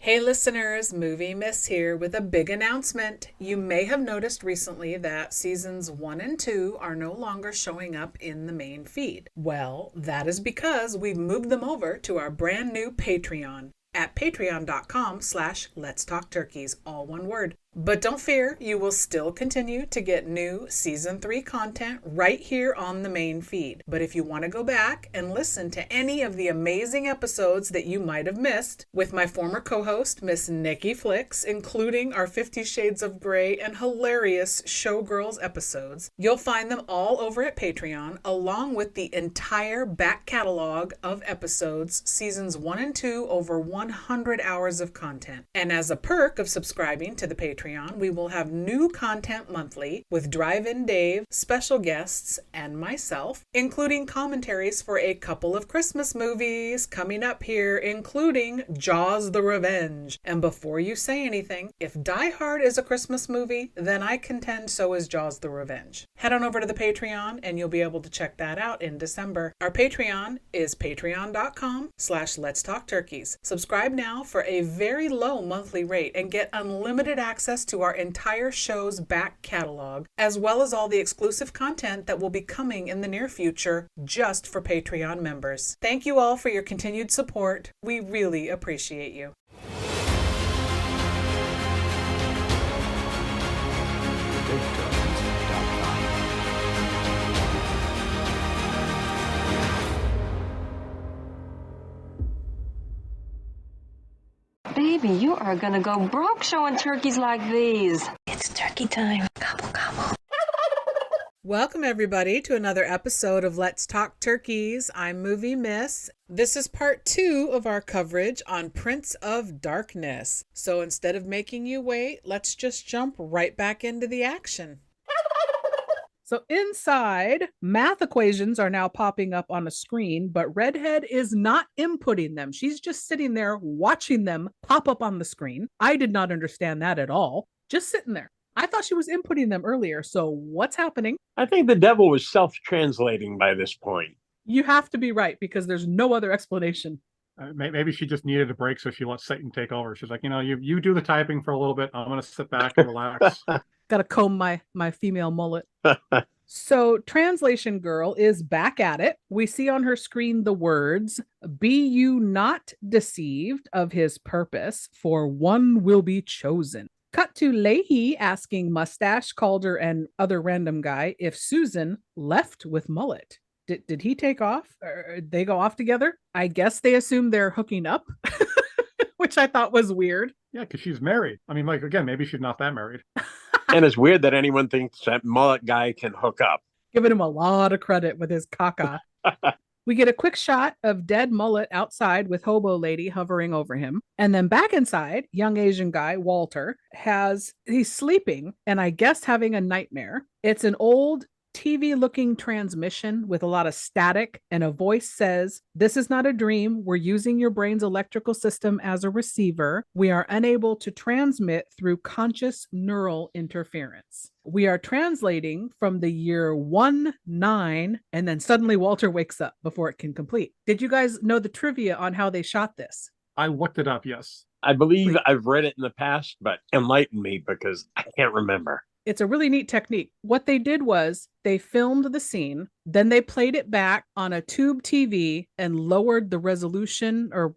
Hey listeners, Movie Miss here with a big announcement. You may have noticed recently that seasons 1 and 2 are no longer showing up in the main feed. Well, that is because we've moved them over to our brand new Patreon at patreon.com/Let's Talk Turkeys, all one word. But don't fear, you will still continue to get new Season 3 content right here on the main feed. But if you want to go back and listen to any of the amazing episodes that you might have missed with my former co-host, Miss Nikki Flicks, including our 50 Shades of Grey and hilarious Showgirls episodes, you'll find them all over at Patreon, along with the entire back catalog of episodes, Seasons 1 and 2, over 100 hours of content. And as a perk of subscribing to the Patreon, we will have new content monthly with Drive-In Dave, special guests, and myself, including commentaries for a couple of Christmas movies coming up here, including Jaws the Revenge. And before you say anything, if Die Hard is a Christmas movie, then I contend so is Jaws the Revenge. Head on over to the Patreon and you'll be able to check that out in December. Our Patreon is patreon.com/Let's Talk Turkeys. Subscribe now for a very low monthly rate and get unlimited access to our entire show's back catalog, as well as all the exclusive content that will be coming in the near future just for Patreon members. Thank you all for your continued support. We really appreciate you. Baby, you are gonna go broke showing turkeys like these. It's turkey time. Gobble, gobble. Welcome, everybody, to another episode of Let's Talk Turkeys. I'm Movie Miss. This is part 2 of our coverage on Prince of Darkness. So instead of making you wait, let's just jump right back into the action. So inside, math equations are now popping up on a screen, but Redhead is not inputting them. She's just sitting there watching them pop up on the screen. I did not understand that at all. Just sitting there. I thought she was inputting them earlier. So what's happening? I think the devil was self-translating by this point. You have to be right because there's no other explanation. Maybe she just needed a break, so she lets Satan take over. She's like, you do the typing for a little bit. I'm going to sit back and relax. Got to comb my female mullet. So Translation Girl is back at it. We see on her screen the words, "Be you not deceived of his purpose, for one will be chosen." Cut to Leahy asking Mustache, Calder, and other random guy if Susan left with Mullet. Did he take off? Or they go off together? I guess they assume they're hooking up, which I thought was weird. Yeah, because she's married. I mean, again, maybe she's not that married. And it's weird that anyone thinks that mullet guy can hook up. Giving him a lot of credit with his caca. We get a quick shot of dead Mullet outside with Hobo Lady hovering over him. And then back inside, young Asian guy, Walter, he's sleeping and I guess having a nightmare. It's an old TV looking transmission with a lot of static, and a voice says, "This is not a dream. We're using your brain's electrical system as a receiver. We are unable to transmit through conscious neural interference." We are translating from the year 19, and then suddenly Walter wakes up before it can complete. Did you guys know the trivia on how they shot this? I looked it up, yes. I believe I've read it in the past, but enlighten me because I can't remember. It's a really neat technique. What they did was they filmed the scene, then they played it back on a tube TV and lowered the resolution or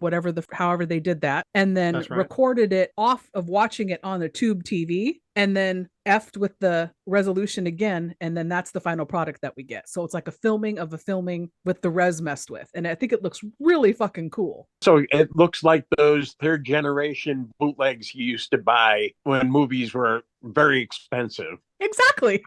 however they did that, and then recorded it off of watching it on the tube TV, and then effed with the resolution again, and then that's the final product that we get. So it's like a filming of a filming with the res messed with, and I think it looks really fucking cool. So it looks like those third generation bootlegs you used to buy when movies were very expensive. Exactly.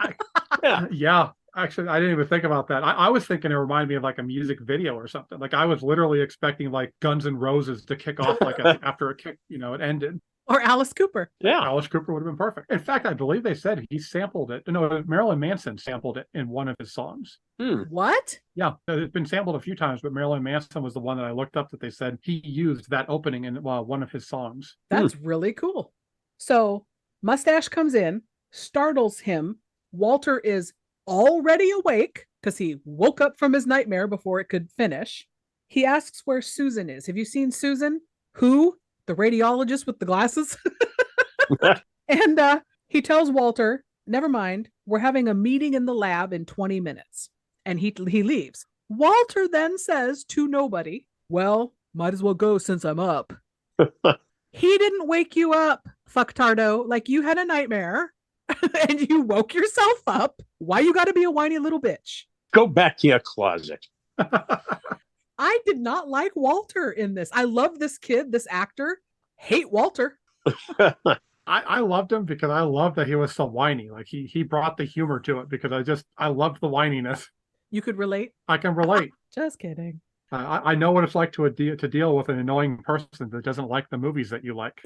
Yeah. Actually, I didn't even think about that. I was thinking it reminded me of like a music video or something. Like I was literally expecting like Guns N' Roses to kick off like after it kicked, it ended. Or Alice Cooper. Yeah. Alice Cooper would have been perfect. In fact, I believe they said he sampled it. No, Marilyn Manson sampled it in one of his songs. What? Yeah, it's been sampled a few times, but Marilyn Manson was the one that I looked up that they said he used that opening in one of his songs. That's really cool. So Mustache comes in, startles him. Walter is already awake because he woke up from his nightmare before it could finish. He asks where Susan is. Have you seen Susan? Who? the radiologist with the glasses. And he tells Walter, never mind, we're having a meeting in the lab in 20 minutes. And he leaves. Walter then says to nobody, well, might as well go since I'm up. He didn't wake you up, fucktardo. Like you had a nightmare and you woke yourself up. Why you got to be a whiny little bitch? Go back to your closet. I did not like Walter in this. I love this kid, this actor. Hate Walter. I loved him because I loved that he was so whiny. Like he brought the humor to it because I loved the whininess. You could relate? I can relate. Just kidding. I know what it's like to deal with an annoying person that doesn't like the movies that you like.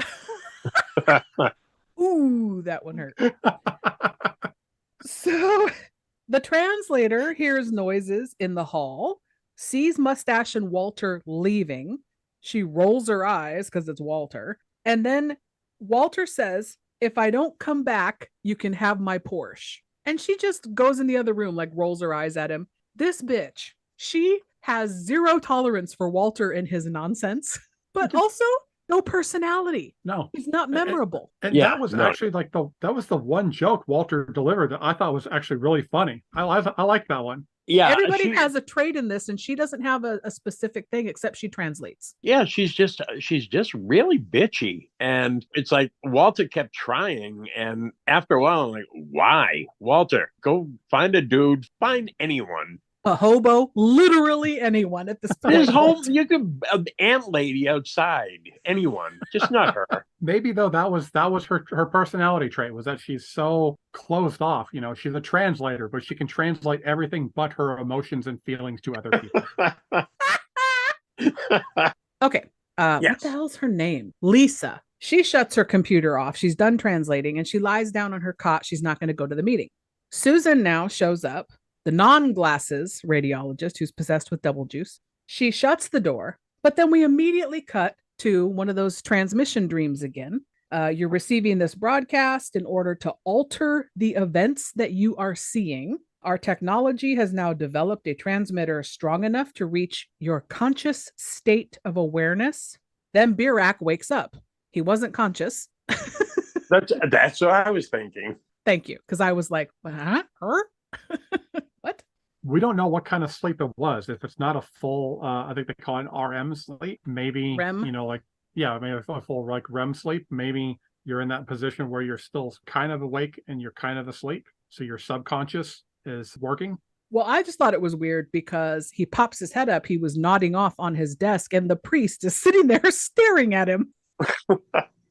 Ooh, that one hurt. So the translator hears noises in the hall, sees Mustache and Walter leaving. She rolls her eyes because it's Walter. And then Walter says, if I don't come back, you can have my Porsche. And she just goes in the other room, like rolls her eyes at him. This bitch, she has zero tolerance for Walter and his nonsense, but also no personality. No. He's not memorable. And that was actually like that was the one joke Walter delivered that I thought was actually really funny. I like that one. Yeah, everybody has a trait in this, and she doesn't have a specific thing except she translates. Yeah, she's just really bitchy, and it's like Walter kept trying, and after a while, I'm like, why, Walter? Go find a dude, find anyone, a hobo, literally anyone at this point. His home, you could an ant lady outside, anyone, just not her. Maybe though that was her personality trait, was that she's so closed off. You know, she's a translator, but she can translate everything but her emotions and feelings to other people. Okay, yes. What the hell's her name? Lisa. She shuts her computer off. She's done translating, and she lies down on her cot. She's not going to go to the meeting. Susan now shows up, the non-glasses radiologist who's possessed with double juice. She shuts the door, but then we immediately cut to one of those transmission dreams again. You're receiving this broadcast in order to alter the events that you are seeing. Our technology has now developed a transmitter strong enough to reach your conscious state of awareness. Then Birak wakes up. He wasn't conscious. That's what I was thinking. Thank you, because I was like, huh? Her? What? We don't know what kind of sleep it was. If it's not a full, I think they call it an RM sleep, maybe, REM? You know, like, yeah, maybe a full like REM sleep. Maybe you're in that position where you're still kind of awake and you're kind of asleep. So your subconscious is working. Well, I just thought it was weird because he pops his head up. He was nodding off on his desk and the priest is sitting there staring at him.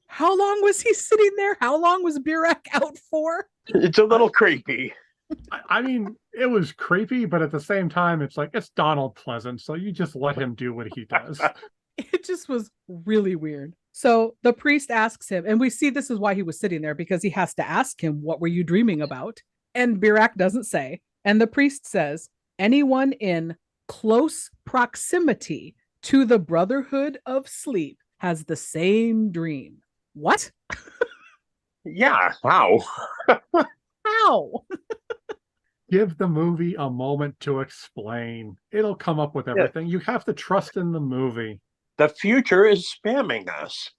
How long was he sitting there? How long was Birak out for? It's a little creepy. I mean, it was creepy, but at the same time, it's like, it's Donald Pleasant, so you just let him do what he does. It just was really weird. So the priest asks him, and we see this is why he was sitting there, because he has to ask him, what were you dreaming about? And Birak doesn't say. And the priest says, anyone in close proximity to the Brotherhood of Sleep has the same dream. What? Yeah, how? How? Give the movie a moment to explain. It'll come up with everything. Yeah. You have to trust in the movie. The future is spamming us.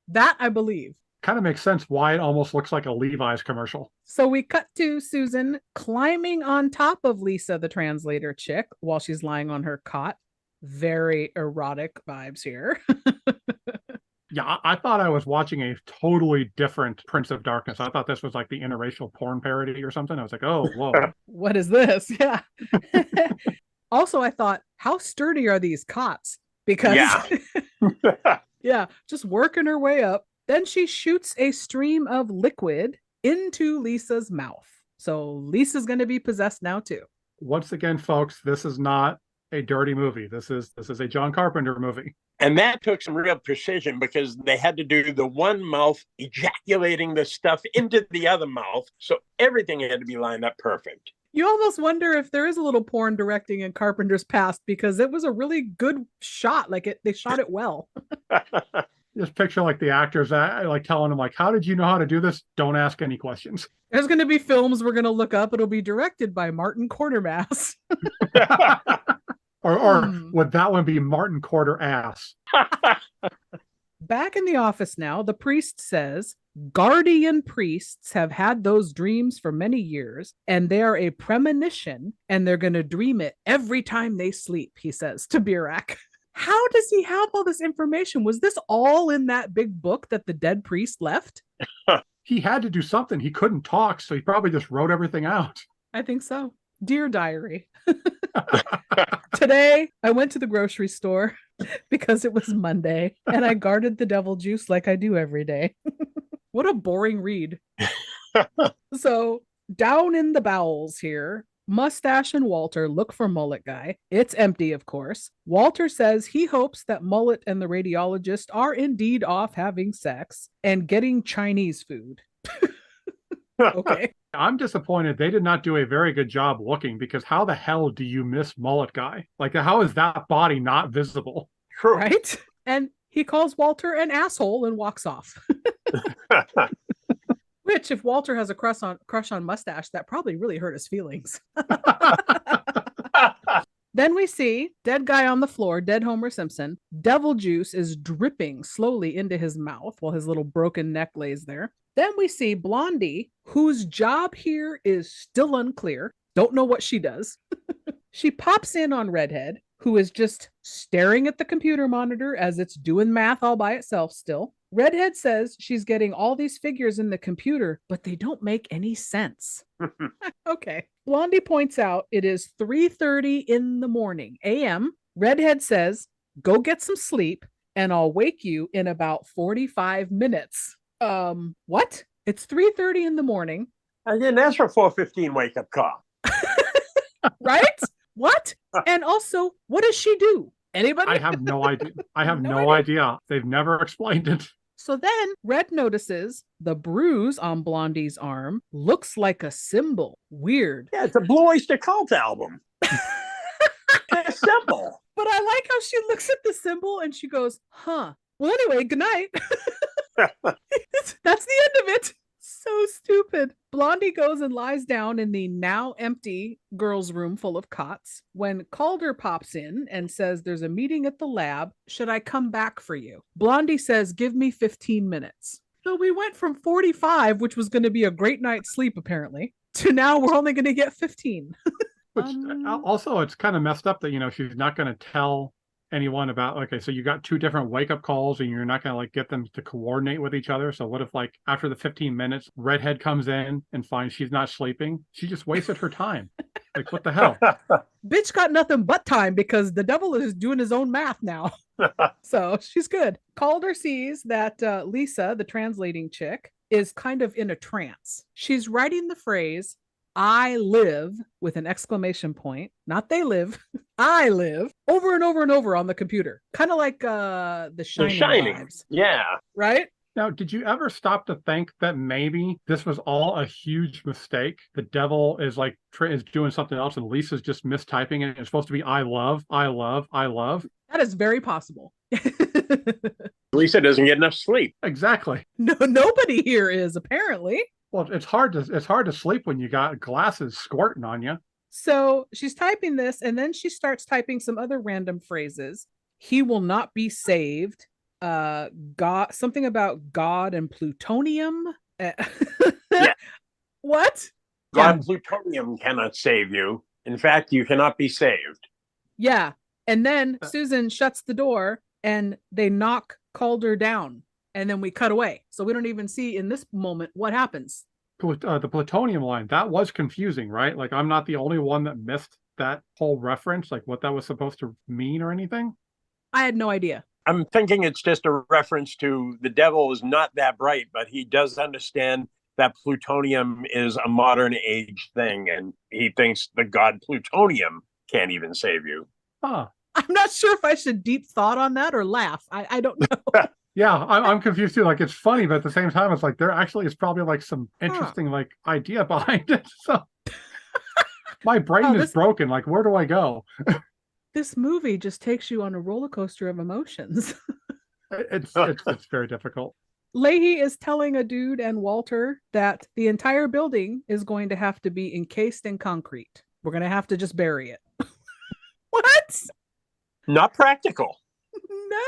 That I believe. Kind of makes sense why it almost looks like a Levi's commercial. So we cut to Susan climbing on top of Lisa, the translator chick, while she's lying on her cot. Very erotic vibes here. Yeah, I thought I was watching a totally different Prince of Darkness. I thought this was like the interracial porn parody or something. I was like, oh, whoa. What is this? Yeah. Also, I thought, how sturdy are these cots? Because, yeah, just working her way up. Then she shoots a stream of liquid into Lisa's mouth. So Lisa's going to be possessed now, too. Once again, folks, this is not a dirty movie. This is a John Carpenter movie. And that took some real precision because they had to do the one mouth ejaculating the stuff into the other mouth. So everything had to be lined up perfect. You almost wonder if there is a little porn directing in Carpenter's past, because it was a really good shot. Like they shot it well. Just picture like the actors like telling them like, how did you know how to do this? Don't ask any questions. There's going to be films we're going to look up. It'll be directed by Martin Quatermass. Or would that one be Martin Quarter ass? Back in the office now, the priest says, guardian priests have had those dreams for many years, and they are a premonition, and they're going to dream it every time they sleep, he says to Birak. How does he have all this information? Was this all in that big book that the dead priest left? He had to do something. He couldn't talk, so he probably just wrote everything out. I think so. Dear diary. Today, I went to the grocery store because it was Monday, and I guarded the devil juice like I do every day. What a boring read. So, down in the bowels here, Mustache and Walter look for Mullet Guy. It's empty, of course. Walter says he hopes that Mullet and the radiologist are indeed off having sex and getting Chinese food. Okay. I'm disappointed they did not do a very good job looking, because how the hell do you miss Mullet Guy? Like, how is that body not visible? True. Right? And he calls Walter an asshole and walks off. Which, if Walter has a crush on Mustache, that probably really hurt his feelings. Then we see dead guy on the floor, dead Homer Simpson. Devil juice is dripping slowly into his mouth while his little broken neck lays there. Then we see Blondie, whose job here is still unclear. Don't know what she does. She pops in on Redhead, who is just staring at the computer monitor as it's doing math all by itself still. Redhead says she's getting all these figures in the computer, but they don't make any sense. Okay. Blondie points out it is 3:30 in the morning, a.m. Redhead says, go get some sleep, and I'll wake you in about 45 minutes. What? It's 3:30 in the morning. I didn't ask for a 4:15 wake-up call. Right? What? And also, what does she do? Anybody? I have no idea. I have no idea. They've never explained it. So then Red notices the bruise on Blondie's arm looks like a symbol. Weird. Yeah, it's a Blue Oyster Cult album. It's a symbol. But I like how she looks at the symbol and she goes, huh. Well, anyway, good night. That's the end of it. So stupid. Blondie goes and lies down in the now empty girls' room full of cots when Calder pops in and says there's a meeting at the lab. Should I come back for you? Blondie says, give me 15 minutes. So we went from 45, which was going to be a great night's sleep, apparently, to now we're only going to get 15. Which also, it's kind of messed up that, she's not going to tell anyone about, okay, so you got two different wake-up calls and you're not going to get them to coordinate with each other. So what if after the 15 minutes Redhead comes in and finds she's not sleeping? She just wasted her time. What the hell? Bitch got nothing but time because the devil is doing his own math now. So she's good. Calder sees that Lisa, the translating chick, is kind of in a trance. She's writing the phrase I live with an exclamation point, not they live, I live, over and over and over on the computer. Kind of like The Shining vibes. Yeah. Right? Now, did you ever stop to think that maybe this was all a huge mistake? The devil is is doing something else and Lisa's just mistyping it. It's supposed to be I love, I love, I love. That is very possible. Lisa doesn't get enough sleep. Exactly. No, nobody here is, apparently. Well, it's hard to sleep when you got glasses squirting on you. So she's typing this, and then she starts typing some other random phrases. He will not be saved. God, something about God and plutonium. Yeah. What? God and plutonium cannot save you. In fact, you cannot be saved. Yeah. And then Susan shuts the door, and they knock Calder down. And then we cut away. So we don't even see in this moment what happens. The plutonium line, that was confusing, right? I'm not the only one that missed that whole reference, what that was supposed to mean or anything. I had no idea. I'm thinking it's just a reference to the devil is not that bright, but he does understand that plutonium is a modern age thing. And he thinks the god plutonium can't even save you. Huh. I'm not sure if I should deep thought on that or laugh. I don't know. Yeah, I'm confused too. It's funny, but at the same time, it's there actually is probably some interesting idea behind it. So my brain is broken. Where do I go? This movie just takes you on a roller coaster of emotions. It's very difficult. Leahy is telling a dude and Walter that the entire building is going to have to be encased in concrete. We're going to have to just bury it. What? Not practical.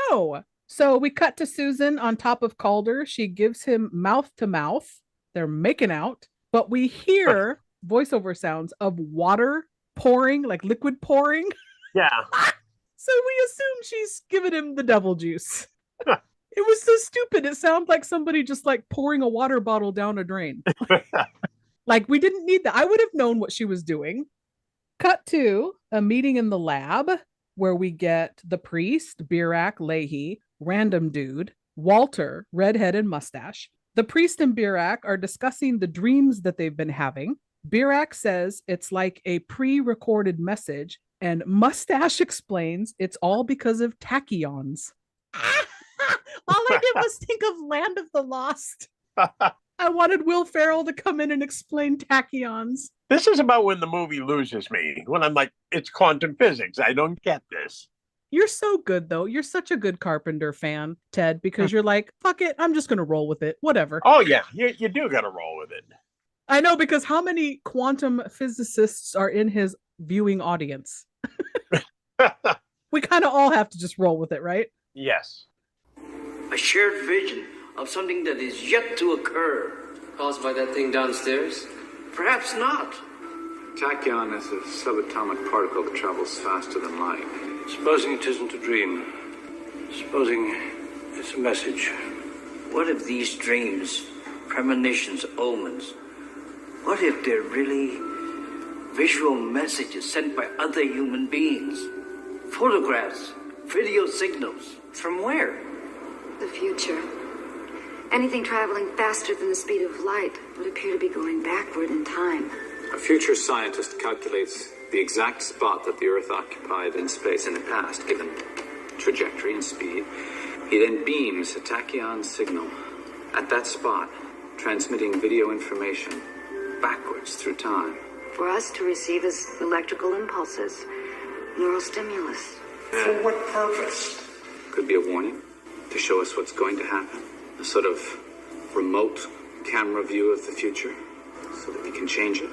No. So we cut to Susan on top of Calder. She gives him mouth to mouth. They're making out, but we hear voiceover sounds of water pouring, like liquid pouring. Yeah. So we assume she's giving him the devil juice. It was so stupid. It sounded like somebody just like pouring a water bottle down a drain. Like we didn't need that. I would have known what she was doing. Cut to a meeting in the lab where we get the priest, Birak, Leahy, random dude, Walter, redhead and mustache. The priest and Birak are discussing the dreams that they've been having. Birak says it's like a pre-recorded message, and Mustache explains it's all because of tachyons. All I did was think of Land of the Lost. I wanted Will Ferrell to come in and explain tachyons. This is about when the movie loses me, when I'm like, it's quantum physics. I don't get this. You're so good, though. You're such a good Carpenter fan, Ted, because you're like, fuck it, I'm just going to roll with it. Whatever. Oh, yeah, you do got to roll with it. I know, because how many quantum physicists are in his viewing audience? We kind of all have to just roll with it, right? Yes. A shared vision of something that is yet to occur. Caused by that thing downstairs? Perhaps not. Tachyon is a subatomic particle that travels faster than light. Supposing it isn't a dream. Supposing it's a message. What if these dreams, premonitions, omens, what if they're really visual messages sent by other human beings? Photographs, video signals. From where? The future. Anything traveling faster than the speed of light would appear to be going backward in time. A future scientist calculates the exact spot that the Earth occupied in space in the past, given trajectory and speed. He then beams a tachyon signal at that spot, transmitting video information backwards through time. For us to receive as electrical impulses, neural stimulus. For what purpose? Could be a warning to show us what's going to happen. A sort of remote camera view of the future so that we can change it.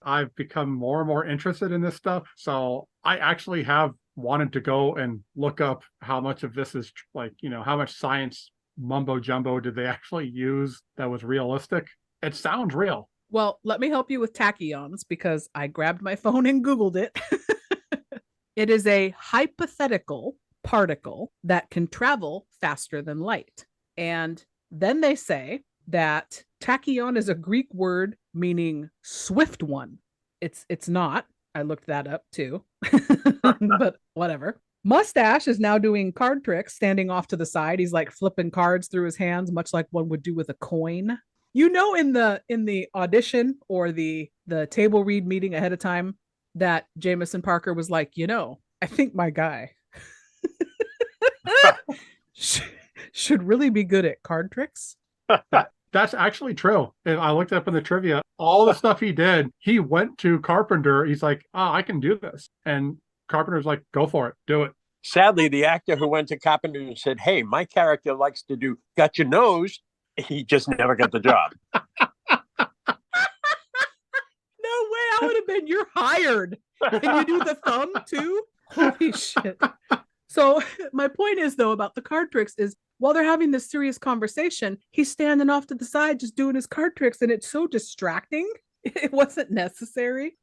I've become more and more interested in this stuff. So I actually have wanted to go and look up how much of this is like, how much science mumbo jumbo did they actually use that was realistic? It sounds real. Well, let me help you with tachyons because I grabbed my phone and Googled it. It is a hypothetical particle that can travel faster than light. And then they say that tachyon is a Greek word meaning swift one. It's not. I looked that up too. But whatever. Mustache is now doing card tricks, standing off to the side. He's like flipping cards through his hands, much like one would do with a coin. In the audition or the table read meeting ahead of time, that Jameson Parker was like, I think my guy should really be good at card tricks. That's actually true. And I looked up in the trivia, all the stuff he did, he went to Carpenter. He's like, I can do this. And Carpenter's like, go for it. Do it. Sadly, the actor who went to Carpenter and said, hey, my character likes to do got your nose, he just never got the job. No way. I would have been, you're hired. Can you do the thumb too? Holy shit. So my point is, though, about the card tricks is while they're having this serious conversation, he's standing off to the side just doing his card tricks, and it's so distracting. It wasn't necessary.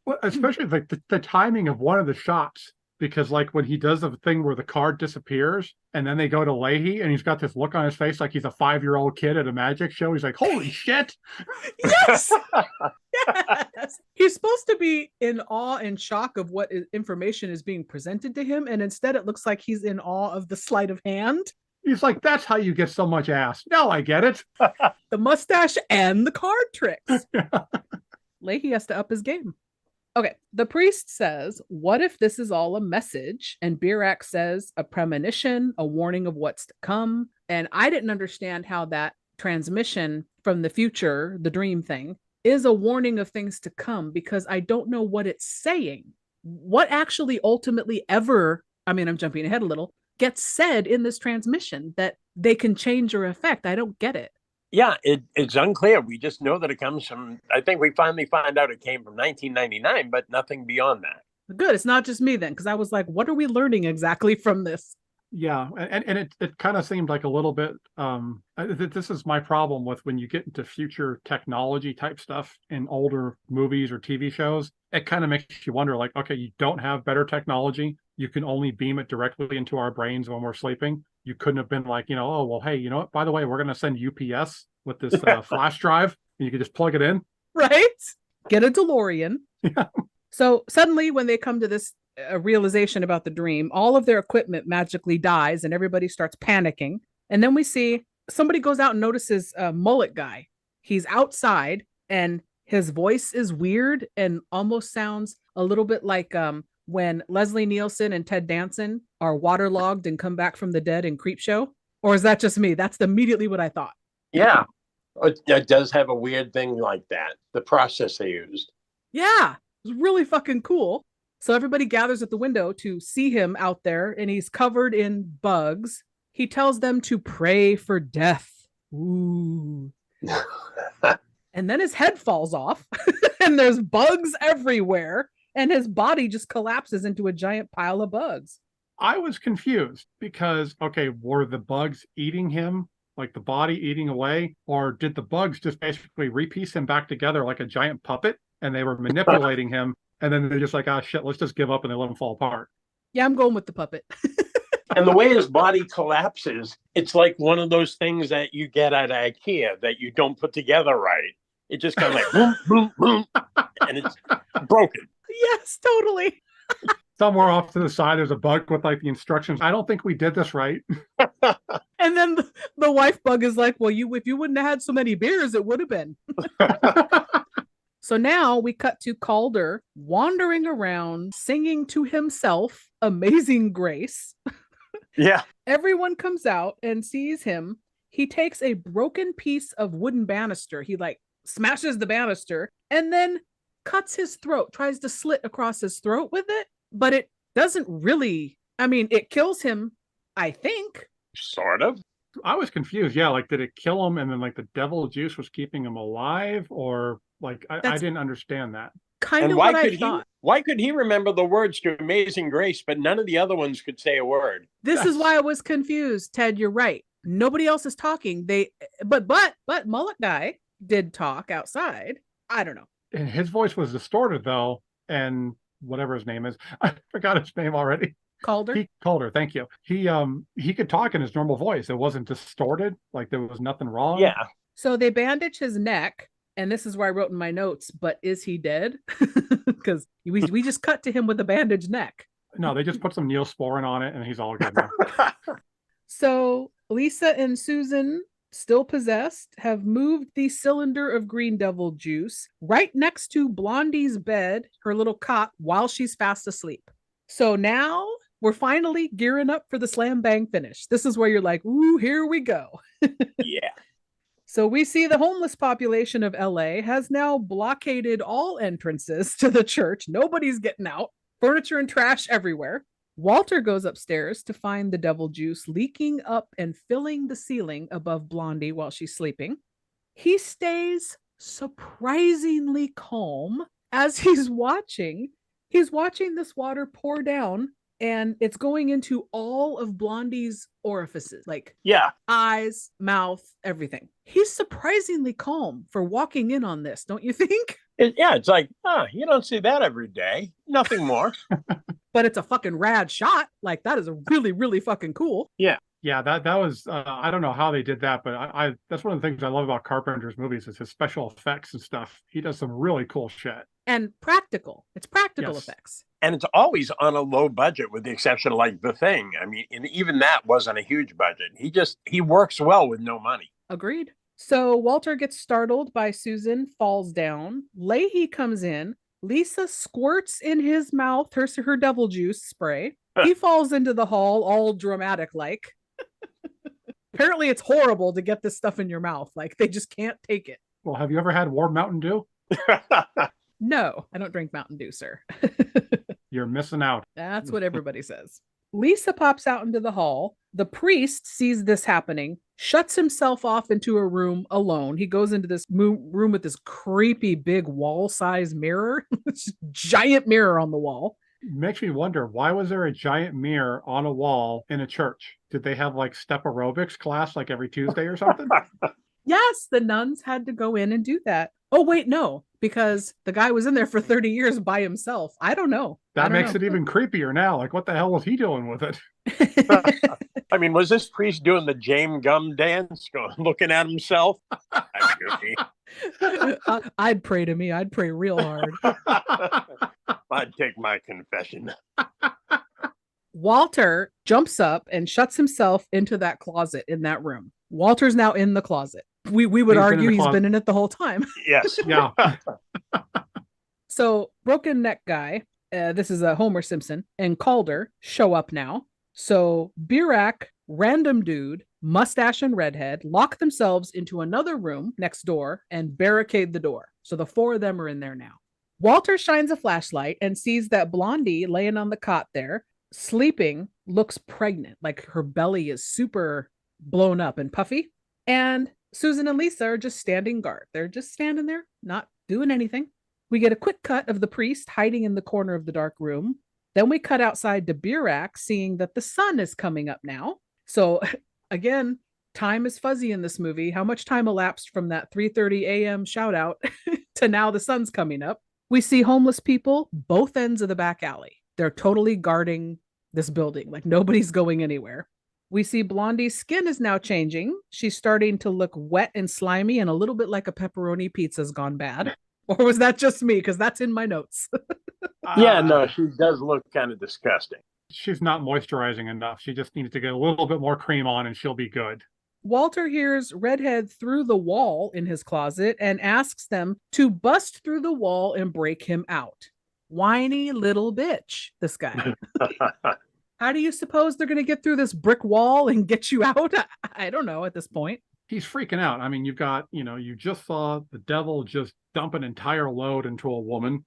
Well, especially like the timing of one of the shots, because like when he does the thing where the card disappears and then they go to Leahy and he's got this look on his face like he's a 5-year-old kid at a magic show. He's like, holy shit. Yes. Yes. He's supposed to be in awe and shock of what information is being presented to him. And instead it looks like he's in awe of the sleight of hand. He's like, that's how you get so much ass. Now I get it. The mustache and the card tricks. Leahy has to up his game. Okay, the priest says, what if this is all a message? And Birak says, a premonition, a warning of what's to come. And I didn't understand how that transmission from the future, the dream thing, is a warning of things to come, because I don't know what it's saying. What actually ultimately ever, I'm jumping ahead a little, gets said in this transmission that they can change or affect? I don't get it. Yeah, it's unclear. We just know that it comes from, I think we finally find out it came from 1999, but nothing beyond that. Good. It's not just me then, because I was like, what are we learning exactly from this? Yeah, and it kind of seemed like a little bit this is my problem with when you get into future technology type stuff in older movies or TV shows. It kind of makes you wonder, like, okay, you don't have better technology. You can only beam it directly into our brains when we're sleeping. You couldn't have been like, oh, well, hey, you know what? By the way, we're going to send UPS with this flash drive, and you can just plug it in. Right? Get a DeLorean. Yeah. So suddenly, when they come to this realization about the dream, all of their equipment magically dies and everybody starts panicking. And then we see somebody goes out and notices a mullet guy. He's outside and his voice is weird and almost sounds a little bit like when Leslie Nielsen and Ted Danson are waterlogged and come back from the dead in Creepshow. Or is that just me? That's immediately what I thought. Yeah, it does have a weird thing like that. The process they used. Yeah, it was really fucking cool. So everybody gathers at the window to see him out there, and he's covered in bugs. He tells them to pray for death. Ooh. And then his head falls off, and there's bugs everywhere, and his body just collapses into a giant pile of bugs. I was confused because, okay, were the bugs eating him, like the body eating away, or did the bugs just basically repiece him back together like a giant puppet, and they were manipulating him? And then they're just like, oh, shit, let's just give up, and they let him fall apart. Yeah, I'm going with the puppet. And the way his body collapses, it's like one of those things that you get at IKEA that you don't put together right. It just kind of like, boom, boom, boom, and it's broken. Yes, totally. Somewhere off to the side, there's a bug with like the instructions. I don't think we did this right. And then the wife bug is like, well, if you wouldn't have had so many beers, it would have been. So now we cut to Calder wandering around singing to himself Amazing Grace. Yeah. Everyone comes out and sees him. He takes a broken piece of wooden banister. He like smashes the banister and then cuts his throat, tries to slit across his throat with it, but it doesn't really, it kills him, I think. Sort of. I was confused. Yeah, like, did it kill him and then like the devil juice was keeping him alive, or like I didn't understand that. Kind of what I thought. Why could he remember the words to Amazing Grace, but none of the other ones could say a word? This is why I was confused, Ted. You're right. Nobody else is talking. But Mullet Guy did talk outside. I don't know. And his voice was distorted though, and whatever his name is, I forgot his name already. Calder. Calder, thank you. He could talk in his normal voice. It wasn't distorted. Like there was nothing wrong. Yeah. So they bandage his neck, and this is where I wrote in my notes, but is he dead? Because we just cut to him with a bandaged neck. No, they just put some Neosporin on it, and he's all good now. So Lisa and Susan, still possessed, have moved the cylinder of green devil juice right next to Blondie's bed, her little cot, while she's fast asleep. So now we're finally gearing up for the slam bang finish. This is where you're like, ooh, here we go. Yeah. So we see the homeless population of LA has now blockaded all entrances to the church. Nobody's getting out. Furniture and trash everywhere. Walter goes upstairs to find the devil juice leaking up and filling the ceiling above Blondie while she's sleeping. He stays surprisingly calm as he's watching this water pour down, and it's going into all of Blondie's orifices, like eyes, mouth, everything. He's surprisingly calm for walking in on this, don't you think? It's like, you don't see that every day. Nothing more. But it's a fucking rad shot. Like, that is a really, really fucking cool. Yeah. Yeah, that was, I don't know how they did that, but I that's one of the things I love about Carpenter's movies is his special effects and stuff. He does some really cool shit. And practical. It's practical effects. And it's always on a low budget, with the exception of like The Thing. And even that wasn't a huge budget. He works well with no money. Agreed. So Walter gets startled by Susan, falls down. Leahy comes in. Lisa squirts in his mouth her devil juice spray. He falls into the hall, all dramatic like. Apparently it's horrible to get this stuff in your mouth. Like, they just can't take it. Well, have you ever had warm Mountain Dew? No, I don't drink Mountain Dew, sir. You're missing out. That's what everybody says. Lisa pops out into the hall. The priest sees this happening, shuts himself off into a room alone. He goes into this room with this creepy big wall-sized mirror. Giant mirror on the wall. Makes me wonder, why was there a giant mirror on a wall in a church? Did they have like step aerobics class like every Tuesday or something? Yes, the nuns had to go in and do that. Oh, wait, no, because the guy was in there for 30 years by himself. I don't know. That makes it even creepier now. Like, what the hell was he doing with it? I mean, was this priest doing the James Gum dance, looking at himself? I'd pray to me. I'd pray real hard. I'd take my confession. Walter jumps up and shuts himself into that closet in that room. Walter's now in the closet. We would argue he's been in it the whole time. Yes. Yeah. So Broken Neck Guy, this is a Homer Simpson, and Calder show up now. So Birak, Random Dude, Mustache, and Redhead lock themselves into another room next door and barricade the door. So the four of them are in there now. Walter shines a flashlight and sees that Blondie laying on the cot there, sleeping, looks pregnant, like her belly is super blown up and puffy. And Susan and Lisa are just standing guard. They're just standing there, not doing anything. We get a quick cut of the priest hiding in the corner of the dark room. Then we cut outside to Birak, seeing that the sun is coming up now. So again, time is fuzzy in this movie. How much time elapsed from that 3:30 a.m. shout out to now the sun's coming up? We see homeless people both ends of the back alley. They're totally guarding this building, like nobody's going anywhere. We see Blondie's skin is now changing. She's starting to look wet and slimy and a little bit like a pepperoni pizza's gone bad. Or was that just me? Because that's in my notes. Yeah, no, she does look kind of disgusting. She's not moisturizing enough. She just needs to get a little bit more cream on and she'll be good. Walter hears Redhead through the wall in his closet and asks them to bust through the wall and break him out. Whiny little bitch, this guy. How do you suppose they're going to get through this brick wall and get you out? I don't know at this point. He's freaking out. I mean, you've got, you just saw the devil just dump an entire load into a woman.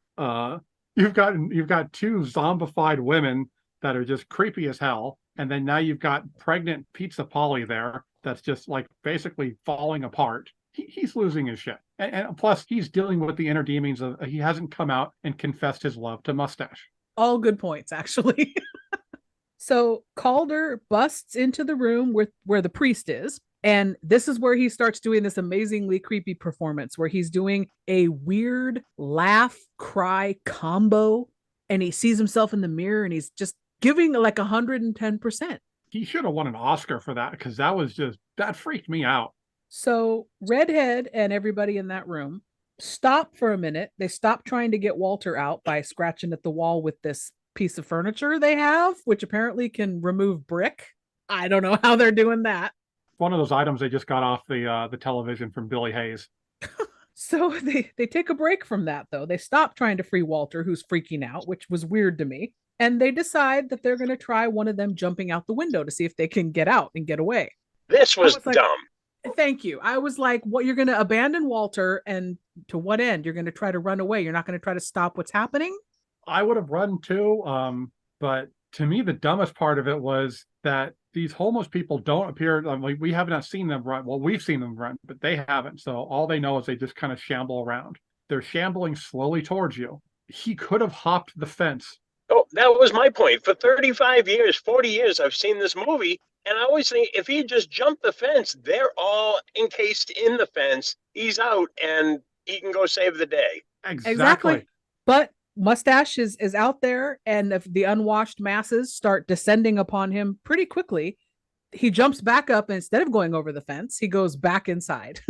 You've got two zombified women that are just creepy as hell. And then now you've got pregnant Pizza Polly there that's just like basically falling apart. He's losing his shit. And plus, he's dealing with the inner demons of he hasn't come out and confessed his love to Mustache. All good points, actually. So Calder busts into the room where the priest is. And this is where he starts doing this amazingly creepy performance where he's doing a weird laugh, cry combo. And he sees himself in the mirror and he's just giving like 110%. He should have won an Oscar for that because that freaked me out. So Redhead and everybody in that room stop for a minute. They stop trying to get Walter out by scratching at the wall with this piece of furniture they have, which apparently can remove brick. I don't know how they're doing that. One of those items they just got off the television from Billy Hayes. So they take a break from that, though. They stop trying to free Walter, who's freaking out, which was weird to me. And they decide that they're going to try one of them jumping out the window to see if they can get out and get away. This was dumb. Thank you. I was like, what, you're going to abandon Walter, and to what end? You're going to try to run away. You're not going to try to stop what's happening? I would have run too. But to me, the dumbest part of it was that these homeless people don't appear, we haven't seen them run. Well, we've seen them run, but they haven't. So all they know is they just kind of shamble around. They're shambling slowly towards you. He could have hopped the fence. Oh, that was my point. For 35 years, 40 years, I've seen this movie. And I always think if he just jumped the fence, they're all encased in the fence. He's out and he can go save the day. Exactly. But Mustache is out there, and if the unwashed masses start descending upon him pretty quickly, he jumps back up, and instead of going over the fence, he goes back inside.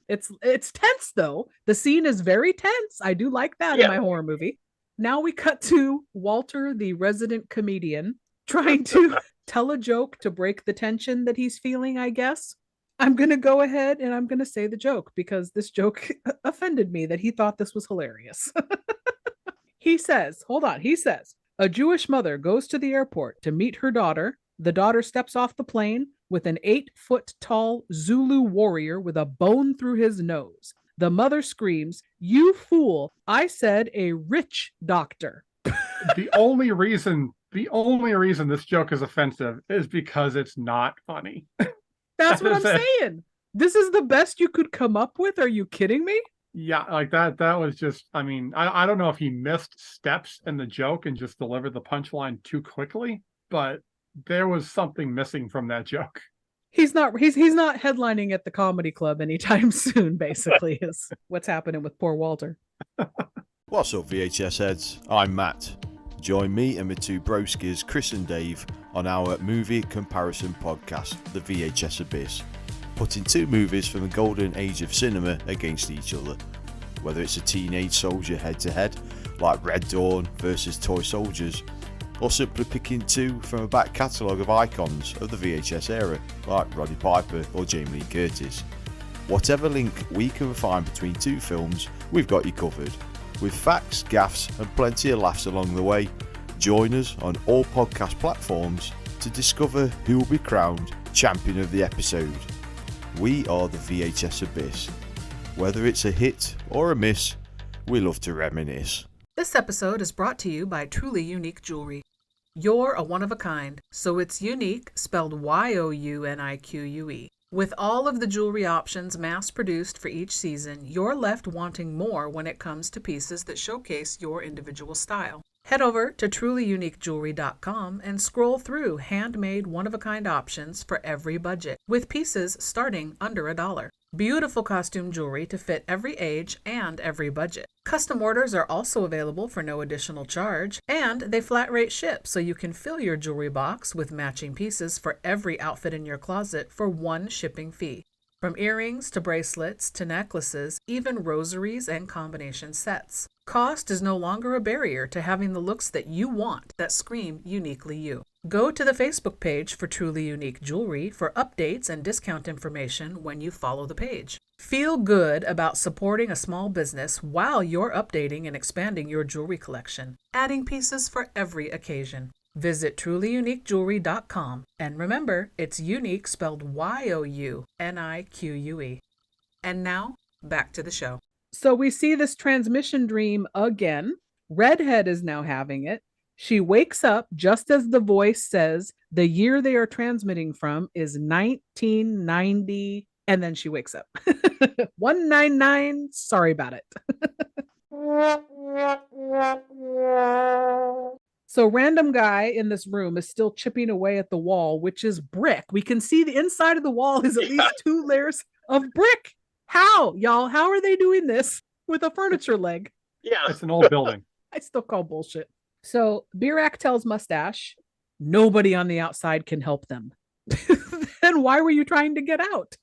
It's tense, though. The scene is very tense. I do like that in my horror movie. Now we cut to Walter, the resident comedian, trying to tell a joke to break the tension that he's feeling, I guess. I'm going to go ahead and I'm going to say the joke because this joke offended me that he thought this was hilarious. He says, a Jewish mother goes to the airport to meet her daughter. The daughter steps off the plane with an 8-foot tall Zulu warrior with a bone through his nose. The mother screams, "You fool, I said a rich doctor." The only reason this joke is offensive is because it's not funny. That's what I'm saying. This is the best you could come up with. Are you kidding me? Yeah, like that was just, I mean, I don't know if he missed steps in the joke and just delivered the punchline too quickly, but there was something missing from that joke. He's not headlining at the comedy club anytime soon, basically, is what's happening with poor Walter. What's up, VHS heads? I'm Matt. Join me and my two broskies, Chris and Dave, on our movie comparison podcast, The VHS Abyss, putting two movies from the golden age of cinema against each other. Whether it's a teenage soldier head-to-head, like Red Dawn versus Toy Soldiers, or simply picking two from a back catalogue of icons of the VHS era, like Roddy Piper or Jamie Lee Curtis. Whatever link we can find between two films, we've got you covered. With facts, gaffes and plenty of laughs along the way, join us on all podcast platforms to discover who will be crowned champion of the episode. We are the VHS Abyss. Whether it's a hit or a miss, we love to reminisce. This episode is brought to you by Truly Unique Jewelry. You're a one-of-a-kind, so it's unique, spelled Y-O-U-N-I-Q-U-E. With all of the jewelry options mass-produced for each season, you're left wanting more when it comes to pieces that showcase your individual style. Head over to trulyuniquejewelry.com and scroll through handmade one-of-a-kind options for every budget, with pieces starting under $1. Beautiful costume jewelry to fit every age and every budget. Custom orders are also available for no additional charge, and they flat rate ship so you can fill your jewelry box with matching pieces for every outfit in your closet for one shipping fee. From earrings to bracelets to necklaces, even rosaries and combination sets. Cost is no longer a barrier to having the looks that you want that scream uniquely you. Go to the Facebook page for Truly Unique Jewelry for updates and discount information when you follow the page. Feel good about supporting a small business while you're updating and expanding your jewelry collection, adding pieces for every occasion. Visit trulyuniquejewelry.com, and remember, it's unique spelled Y-O-U-N-I-Q-U-E. And now, back to the show. So we see this transmission dream again. Redhead is now having it. She wakes up just as the voice says the year they are transmitting from is 1990, and then she wakes up. 199, sorry about it. So random guy in this room is still chipping away at the wall, which is brick. We can see the inside of the wall is at least 2 layers of brick. How, y'all? How are they doing this with a furniture leg? Yeah. It's an old building. I still call bullshit. So Birak tells Mustache, nobody on the outside can help them. Then why were you trying to get out?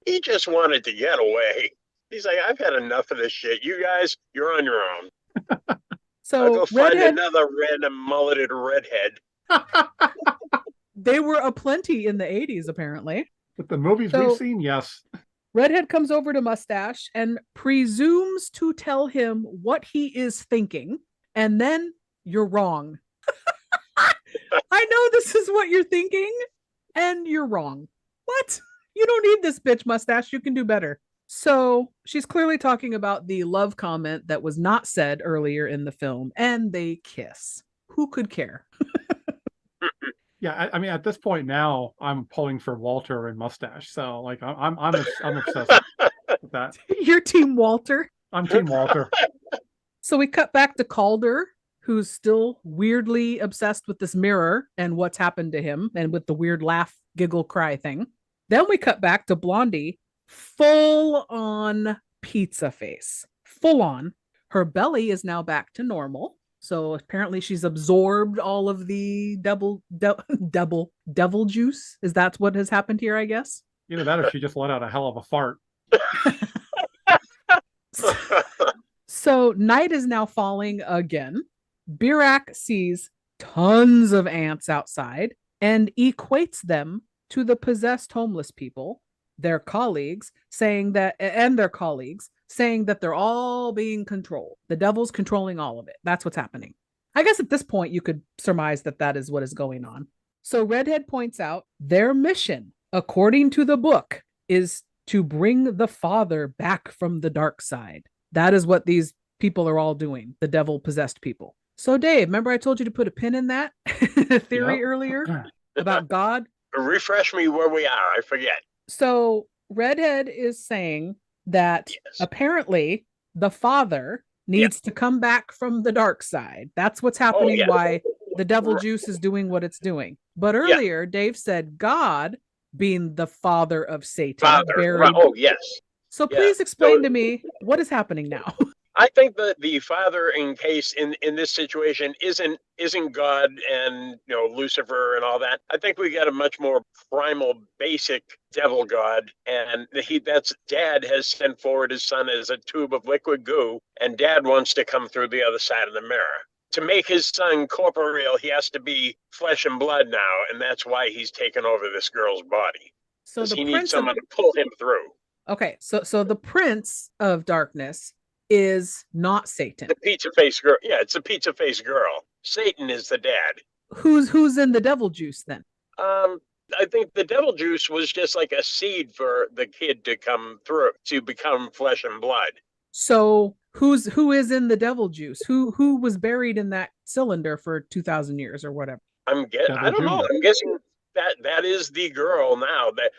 He just wanted to get away. He's like, I've had enough of this shit. You guys, you're on your own. So I'll go find Redhead, another random mulleted redhead. they were aplenty in the 80s, apparently. With the movies we've seen, yes. Redhead comes over to Mustache and presumes to tell him what he is thinking, and then you're wrong. I know this is what you're thinking, and you're wrong. What? You don't need this bitch, Mustache. You can do better. So she's clearly talking about the love comment that was not said earlier in the film, and they kiss. Who could care? Yeah, I mean, at this point now, I'm pulling for Walter and Mustache. So, like, I'm obsessed with that. You're Team Walter. I'm Team Walter. So we cut back to Calder, who's still weirdly obsessed with this mirror and what's happened to him, and with the weird laugh, giggle, cry thing. Then we cut back to Blondie, full on pizza face. Full on. Her belly is now back to normal. So apparently she's absorbed all of the devil juice. Is that what has happened here, I guess? Either that or she just let out a hell of a fart. So night is now falling again. Birak sees tons of ants outside and equates them to the possessed homeless people, their colleagues, saying that they're all being controlled. The devil's controlling all of it. That's what's happening. I guess at this point you could surmise that that is what is going on. So Redhead points out their mission, according to the book, is to bring the father back from the dark side. That is what these people are all doing, the devil-possessed people. So Dave, remember I told you to put a pin in that theory earlier about God? Refresh me where we are. I forget. So Redhead is saying that apparently the father needs to come back from the dark side. That's what's happening, why the devil juice is doing what it's doing. But earlier, Dave said God, being the father of Satan, buried. Oh, yes. So please explain to me what is happening now. I think that the father in this situation isn't God and Lucifer and all that. I think we got a much more primal, basic devil god, and Dad has sent forward his son as a tube of liquid goo, and Dad wants to come through the other side of the mirror. To make his son corporeal, he has to be flesh and blood now, and that's why he's taken over this girl's body. So he needs someone to pull him through. Okay, so the prince of darkness is not Satan. The pizza face girl. Yeah, it's a pizza face girl. Satan is the dad. Who's in the devil juice then? I think the devil juice was just like a seed for the kid to come through, to become flesh and blood. So who is in the devil juice? Who was buried in that cylinder for 2,000 years or whatever? I don't know. I'm guessing that is the girl now. That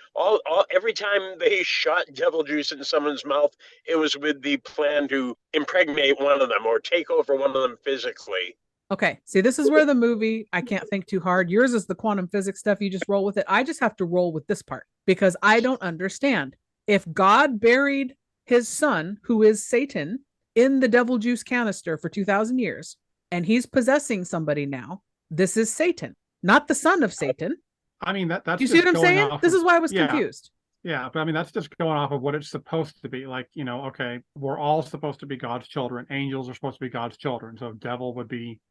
every time they shot devil juice in someone's mouth, it was with the plan to impregnate one of them or take over one of them physically. Okay, see, this is where the movie, I can't think too hard. Yours is the quantum physics stuff. You just roll with it. I just have to roll with this part because I don't understand. If God buried his son, who is Satan, in the devil juice canister for 2,000 years, and he's possessing somebody now, this is Satan, not the son of Satan. I mean, that's. Do you see what I'm saying? This is why I was confused. Yeah, but I mean, that's just going off of what it's supposed to be. Like, okay, we're all supposed to be God's children. Angels are supposed to be God's children. So devil would be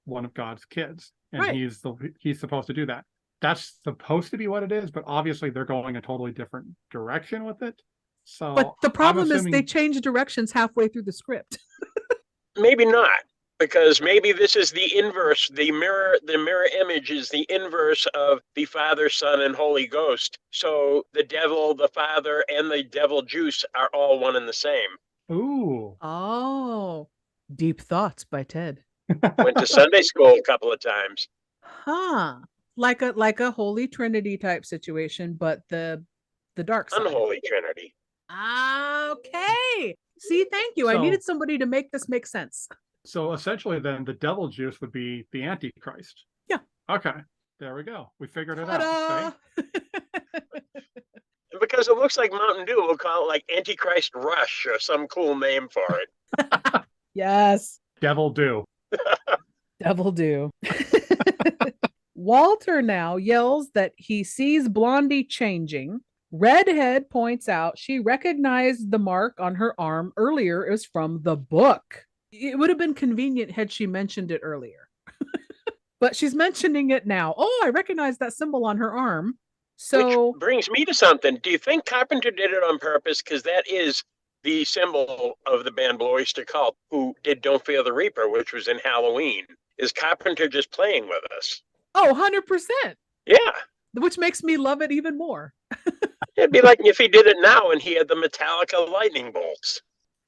one of God's kids. And right. he's supposed to do that. That's supposed to be what it is, but obviously they're going a totally different direction with it. So but the problem is they change directions halfway through the script. Maybe not. Because maybe this is the inverse. The mirror image is the inverse of the Father, Son, and Holy Ghost. So the devil, the Father, and the devil juice are all one and the same. Ooh. Oh. Deep thoughts by Ted. Went to Sunday school a couple of times. Huh. Like a Holy Trinity type situation, but the dark side. Unholy Trinity. Okay. See, thank you. I needed somebody to make this make sense. So essentially then the devil juice would be the Antichrist. Yeah. Okay. There we go. We figured it out. Because it looks like Mountain Dew, we'll call it like Antichrist Rush or some cool name for it. Yes. Devil Dew. Devil Dew. Walter now yells that he sees Blondie changing. Redhead points out she recognized the mark on her arm earlier is from the book. It would have been convenient had she mentioned it earlier. But she's mentioning it now. Oh, I recognize that symbol on her arm. So which brings me to something. Do you think Carpenter did it on purpose? Because that is the symbol of the band Blue Oyster Cult, who did Don't Fear the Reaper, which was in Halloween. Is Carpenter just playing with us? Oh, 100%. Yeah. Which makes me love it even more. It'd be like if he did it now and he had the Metallica lightning bolts.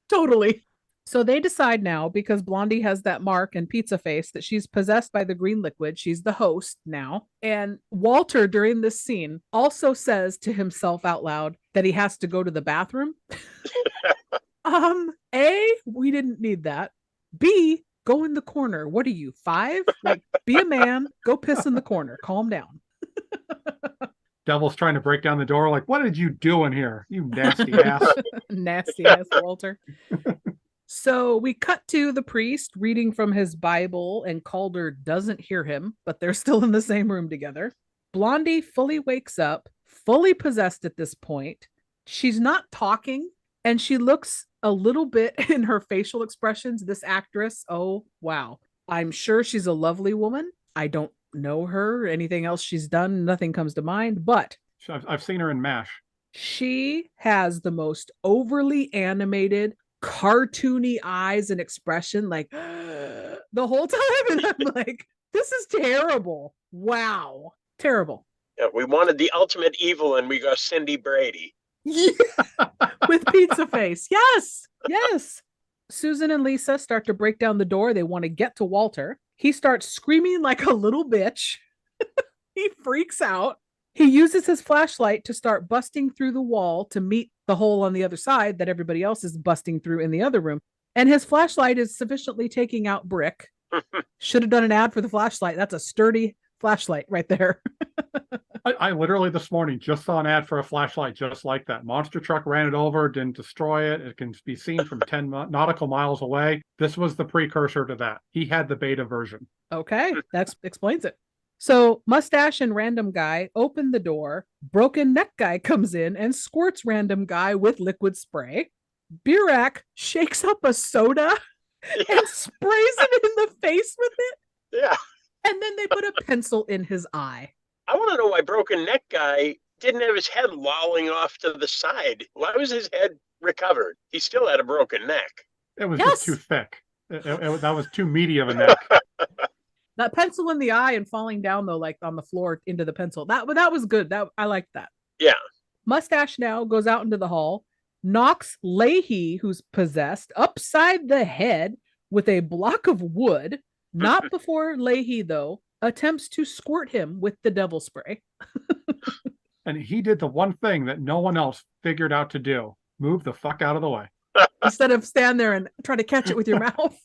Totally. So they decide now, because Blondie has that mark and pizza face, that she's possessed by the green liquid. She's the host now. And Walter, during this scene, also says to himself out loud that he has to go to the bathroom. A, we didn't need that. B, go in the corner. What are you, 5? Like, be a man, go piss in the corner. Calm down. Devil's trying to break down the door. Like, what did you do in here? You nasty ass. Nasty ass Walter. So we cut to the priest reading from his Bible, and Calder doesn't hear him, but they're still in the same room together. Blondie fully wakes up, fully possessed at this point. She's not talking, and she looks a little bit in her facial expressions. This actress, oh, wow. I'm sure she's a lovely woman. I don't know her, anything else she's done, nothing comes to mind, but I've seen her in MASH. She has the most overly animated, cartoony eyes and expression, like the whole time, and I'm like, this is terrible. Wow, terrible. Yeah, we wanted the ultimate evil and we got Cindy Brady. Yeah. With pizza face. Yes. Susan and Lisa start to break down the door. They want to get to Walter. He starts screaming like a little bitch. He freaks out. He uses his flashlight to start busting through the wall to meet the hole on the other side that everybody else is busting through in the other room. And his flashlight is sufficiently taking out Brick. Should have done an ad for the flashlight. That's a sturdy flashlight right there. I literally this morning just saw an ad for a flashlight just like that. Monster truck ran it over, didn't destroy it. It can be seen from 10 nautical miles away. This was the precursor to that. He had the beta version. Okay, that explains it. So Mustache and Random Guy open the door. Broken Neck Guy comes in and squirts Random Guy with liquid spray. Birak shakes up a soda and sprays him in the face with it. Yeah. And then they put a pencil in his eye. I want to know why Broken Neck Guy didn't have his head lolling off to the side. Why was his head recovered? He still had a broken neck. It was just too thick. That was too meaty of a neck. That pencil in the eye and falling down though, like on the floor into the pencil. That was good. I liked that. Yeah. Mustache now goes out into the hall, knocks Leahy, who's possessed, upside the head with a block of wood. Not before Leahy, though, attempts to squirt him with the devil spray. And he did the one thing that no one else figured out to do. Move the fuck out of the way. Instead of stand there and try to catch it with your mouth.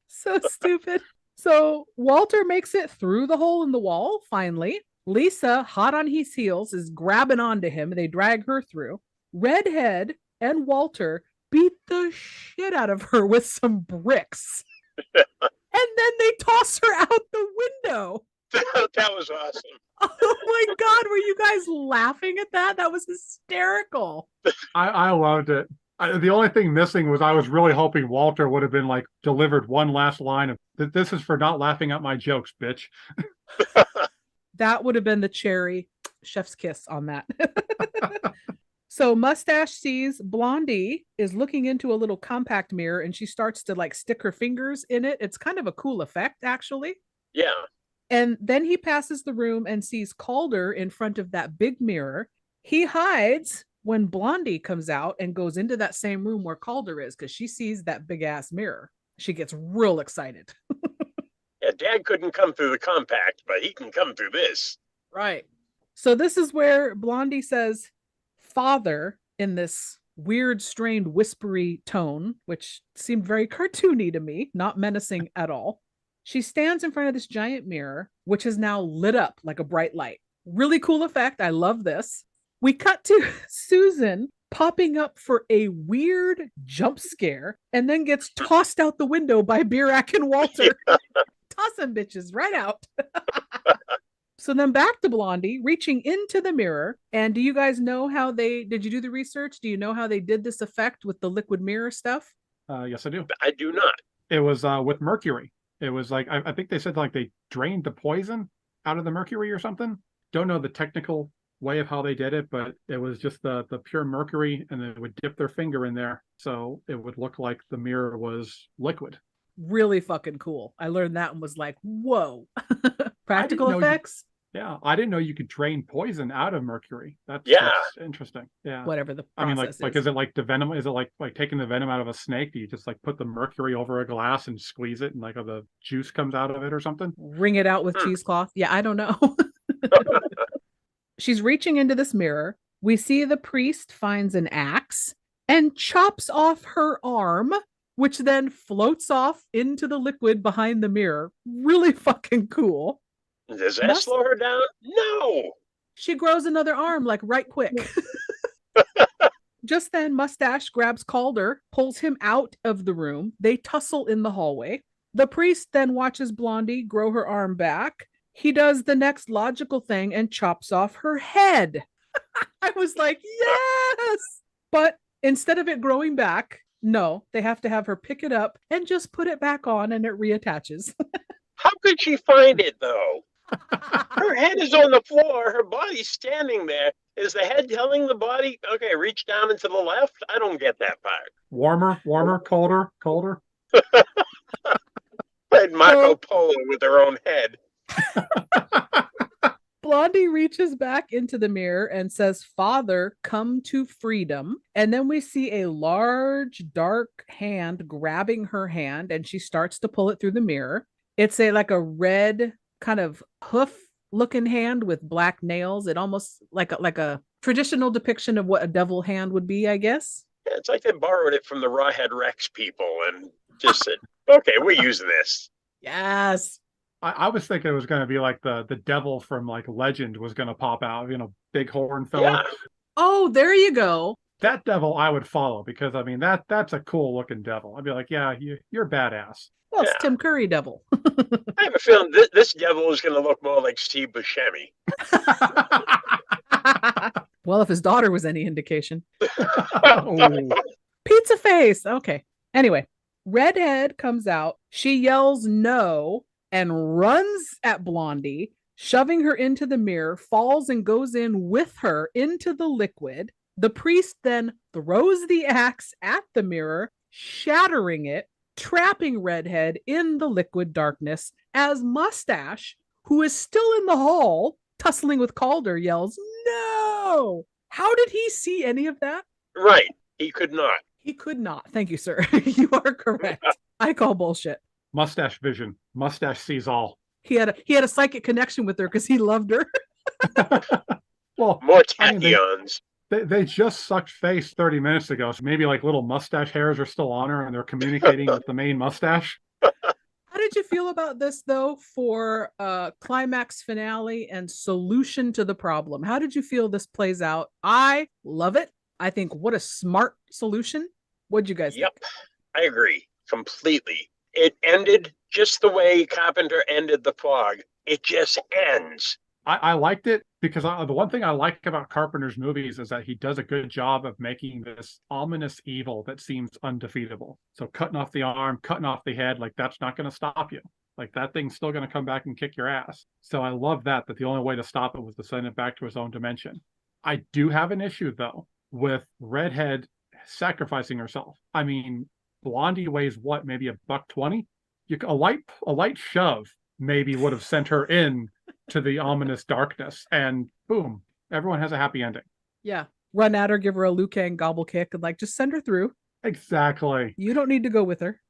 So stupid. So Walter makes it through the hole in the wall, finally. Lisa, hot on his heels, is grabbing onto him. They drag her through. Redhead and Walter beat the shit out of her with some bricks. And then they toss her out the window. That was awesome. Oh my God, were you guys laughing at that? That was hysterical. I loved it. The only thing missing was I was really hoping Walter would have been like delivered one last line of, "This is for not laughing at my jokes, bitch." That would have been the cherry chef's kiss on that. So Mustache sees Blondie is looking into a little compact mirror and she starts to like stick her fingers in it. It's kind of a cool effect, actually. Yeah. And then he passes the room and sees Calder in front of that big mirror. He hides when Blondie comes out and goes into that same room where Calder is because she sees that big ass mirror. She gets real excited. Yeah, Dad couldn't come through the compact, but he can come through this. Right. So this is where Blondie says, "Father," in this weird, strained, whispery tone, which seemed very cartoony to me, not menacing at all. She stands in front of this giant mirror, which is now lit up like a bright light. Really cool effect. I love this. We cut to Susan popping up for a weird jump scare and then gets tossed out the window by Birak and Walter. Toss them bitches right out. So then back to Blondie, reaching into the mirror. And do you guys know how did you do the research? Do you know how they did this effect with the liquid mirror stuff? Yes, I do. I do not. It was with mercury. It was like, I think they said like they drained the poison out of the mercury or something. Don't know the technical way of how they did it, but it was just the pure mercury, and they would dip their finger in there. So it would look like the mirror was liquid. Really fucking cool. I learned that and was like, whoa. Practical effects? I didn't know you could drain poison out of mercury. That's interesting. Yeah. Whatever the process like is it like the venom? Is it like taking the venom out of a snake? Do you just like put the mercury over a glass and squeeze it and like the juice comes out of it or something? Wring it out with cheesecloth? Yeah, I don't know. She's reaching into this mirror. We see the priest finds an axe and chops off her arm, which then floats off into the liquid behind the mirror. Really fucking cool. Does that slow her down? No. She grows another arm like right quick. Just then, Mustache grabs Calder, pulls him out of the room. They tussle in the hallway. The priest then watches Blondie grow her arm back. He does the next logical thing and chops off her head. I was like, yes! But instead of it growing back, no, they have to have her pick it up and just put it back on and it reattaches. How could she find it, though? Her head is on the floor. Her body's standing there. Is the head telling the body, okay, reach down and to the left? I don't get that part. Warmer, colder. Played Marco Polo with her own head. Blondie reaches back into the mirror and says, "Father, come to freedom." And then we see a large, dark hand grabbing her hand, and she starts to pull it through the mirror. It's like a red kind of hoof looking hand with black nails. It almost like a traditional depiction of what a devil hand would be, I guess. Yeah, it's like they borrowed it from the Rawhead Rex people and just said, okay, we'll use this. Yes. I was thinking it was going to be like the devil from like Legend was going to pop out, big horn fella. Yeah. Oh, there you go. That devil I would follow because, I mean, that's a cool looking devil. I'd be like, yeah, you're badass. Well, it's Tim Curry devil. I have a feeling this devil is going to look more like Steve Buscemi. Well, if his daughter was any indication. Pizza face. Okay. Anyway, Redhead comes out. She yells no and runs at Blondie, shoving her into the mirror, falls and goes in with her into the liquid. The priest then throws the axe at the mirror, shattering it, trapping Redhead in the liquid darkness as Mustache, who is still in the hall, tussling with Calder, yells, "No!" How did he see any of that? Right. He could not. He could not. Thank you, sir. You are correct. I call bullshit. Mustache vision. Mustache sees all. He had a psychic connection with her because he loved her. Well, more tachyons. They just sucked face 30 minutes ago, so maybe like little mustache hairs are still on her and they're communicating with the main mustache. How did you feel about this, though, for climax finale and solution to the problem? How did you feel this plays out? I love it. I think what a smart solution. What'd you guys think? I agree completely. It ended just the way Carpenter ended The Fog. It just ends. I liked it because the one thing I like about Carpenter's movies is that he does a good job of making this ominous evil that seems undefeatable. So cutting off the arm, cutting off the head, like that's not going to stop you. Like that thing's still going to come back and kick your ass. So I love that the only way to stop it was to send it back to his own dimension. I do have an issue, though, with Redhead sacrificing herself. I mean, Blondie weighs what, maybe $120? A light shove maybe would have sent her in to the ominous darkness, and boom, everyone has a happy ending. Yeah. Run at her, give her a Liu Kang gobble kick, and like just send her through. Exactly. You don't need to go with her.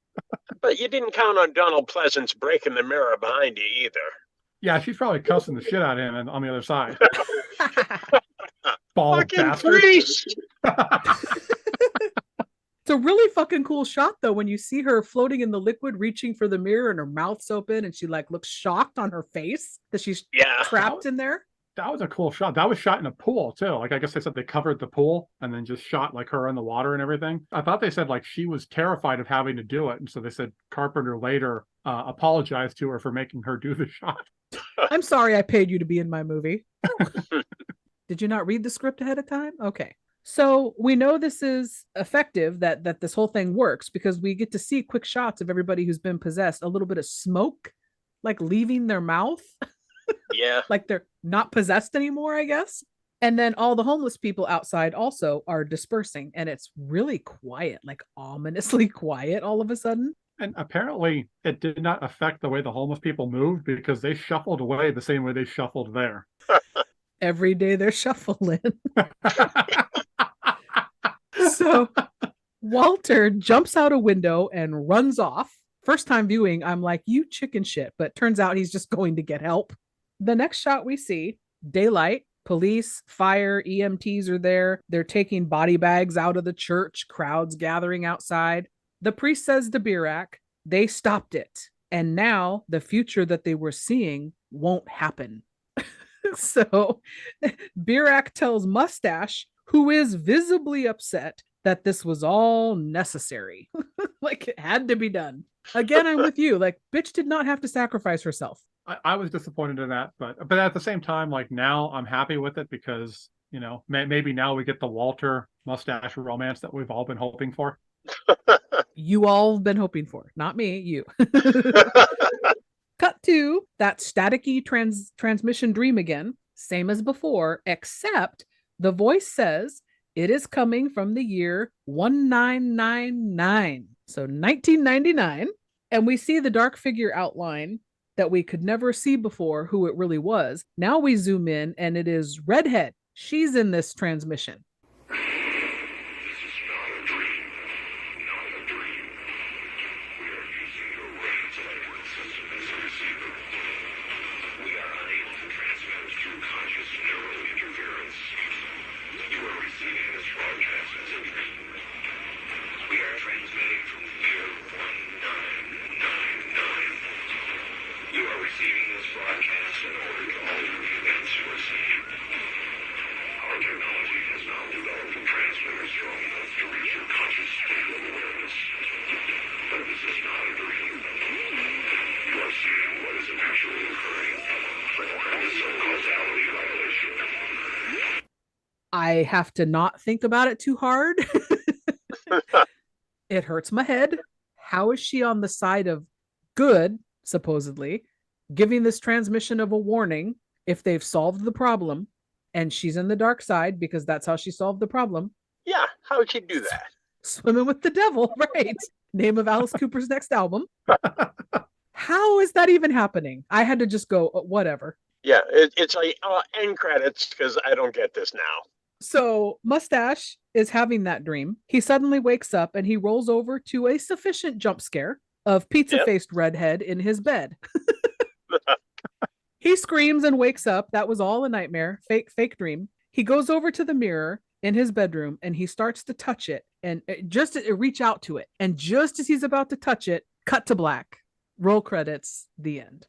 But you didn't count on Donald Pleasance breaking the mirror behind you either. Yeah, she's probably cussing the shit out of him on the other side. Bald fucking bastard. priest! It's a really fucking cool shot, though, when you see her floating in the liquid, reaching for the mirror, and her mouth's open, and she like looks shocked on her face that she's trapped in there. That was a cool shot. That was shot in a pool too. Like I guess they said they covered the pool and then just shot like her in the water and everything. I thought they said like she was terrified of having to do it, and so they said Carpenter later apologized to her for making her do the shot. I'm sorry I paid you to be in my movie. Did you not read the script ahead of time? Okay. So we know this is effective, that this whole thing works, because we get to see quick shots of everybody who's been possessed, a little bit of smoke, like leaving their mouth. Yeah. Like they're not possessed anymore, I guess. And then all the homeless people outside also are dispersing, and it's really quiet, like ominously quiet all of a sudden. And apparently it did not affect the way the homeless people moved because they shuffled away the same way they shuffled there. Every day they're shuffling. So Walter jumps out a window and runs off. First time viewing, I'm like, you chicken shit. But turns out he's just going to get help. The next shot we see, daylight, police, fire, EMTs are there. They're taking body bags out of the church, crowds gathering outside. The priest says to Birak, they stopped it. And now the future that they were seeing won't happen. So Birak tells Mustache, who is visibly upset, that this was all necessary. Like it had to be done. Again, I'm with you. Like, bitch did not have to sacrifice herself. I was disappointed in that, but at the same time, like now I'm happy with it because, you know, maybe now we get the Walter Mustache romance that we've all been hoping for. You all been hoping for, not me, you. Cut to that staticky transmission dream again, same as before, except the voice says it is coming from the year 1999. So 1999. And we see the dark figure outline that we could never see before who it really was. Now we zoom in and it is Redhead. She's in this transmission. I have to not think about it too hard. It hurts my head. How is she on the side of good, supposedly, giving this transmission of a warning if they've solved the problem, and she's in the dark side because that's how she solved the problem? Yeah, how would she do that? Swimming with the devil, right? Name of Alice Cooper's next album. How is that even happening? I had to just go, whatever. Yeah, it's like end credits because I don't get this now. So Mustache is having that dream. He suddenly wakes up and he rolls over to a sufficient jump scare of pizza-faced redhead in his bed. He screams and wakes up. That was all a nightmare, fake dream. He goes over to the mirror in his bedroom and he starts to touch it and just to reach out to it. And just as he's about to touch it, cut to black. Roll credits, the end.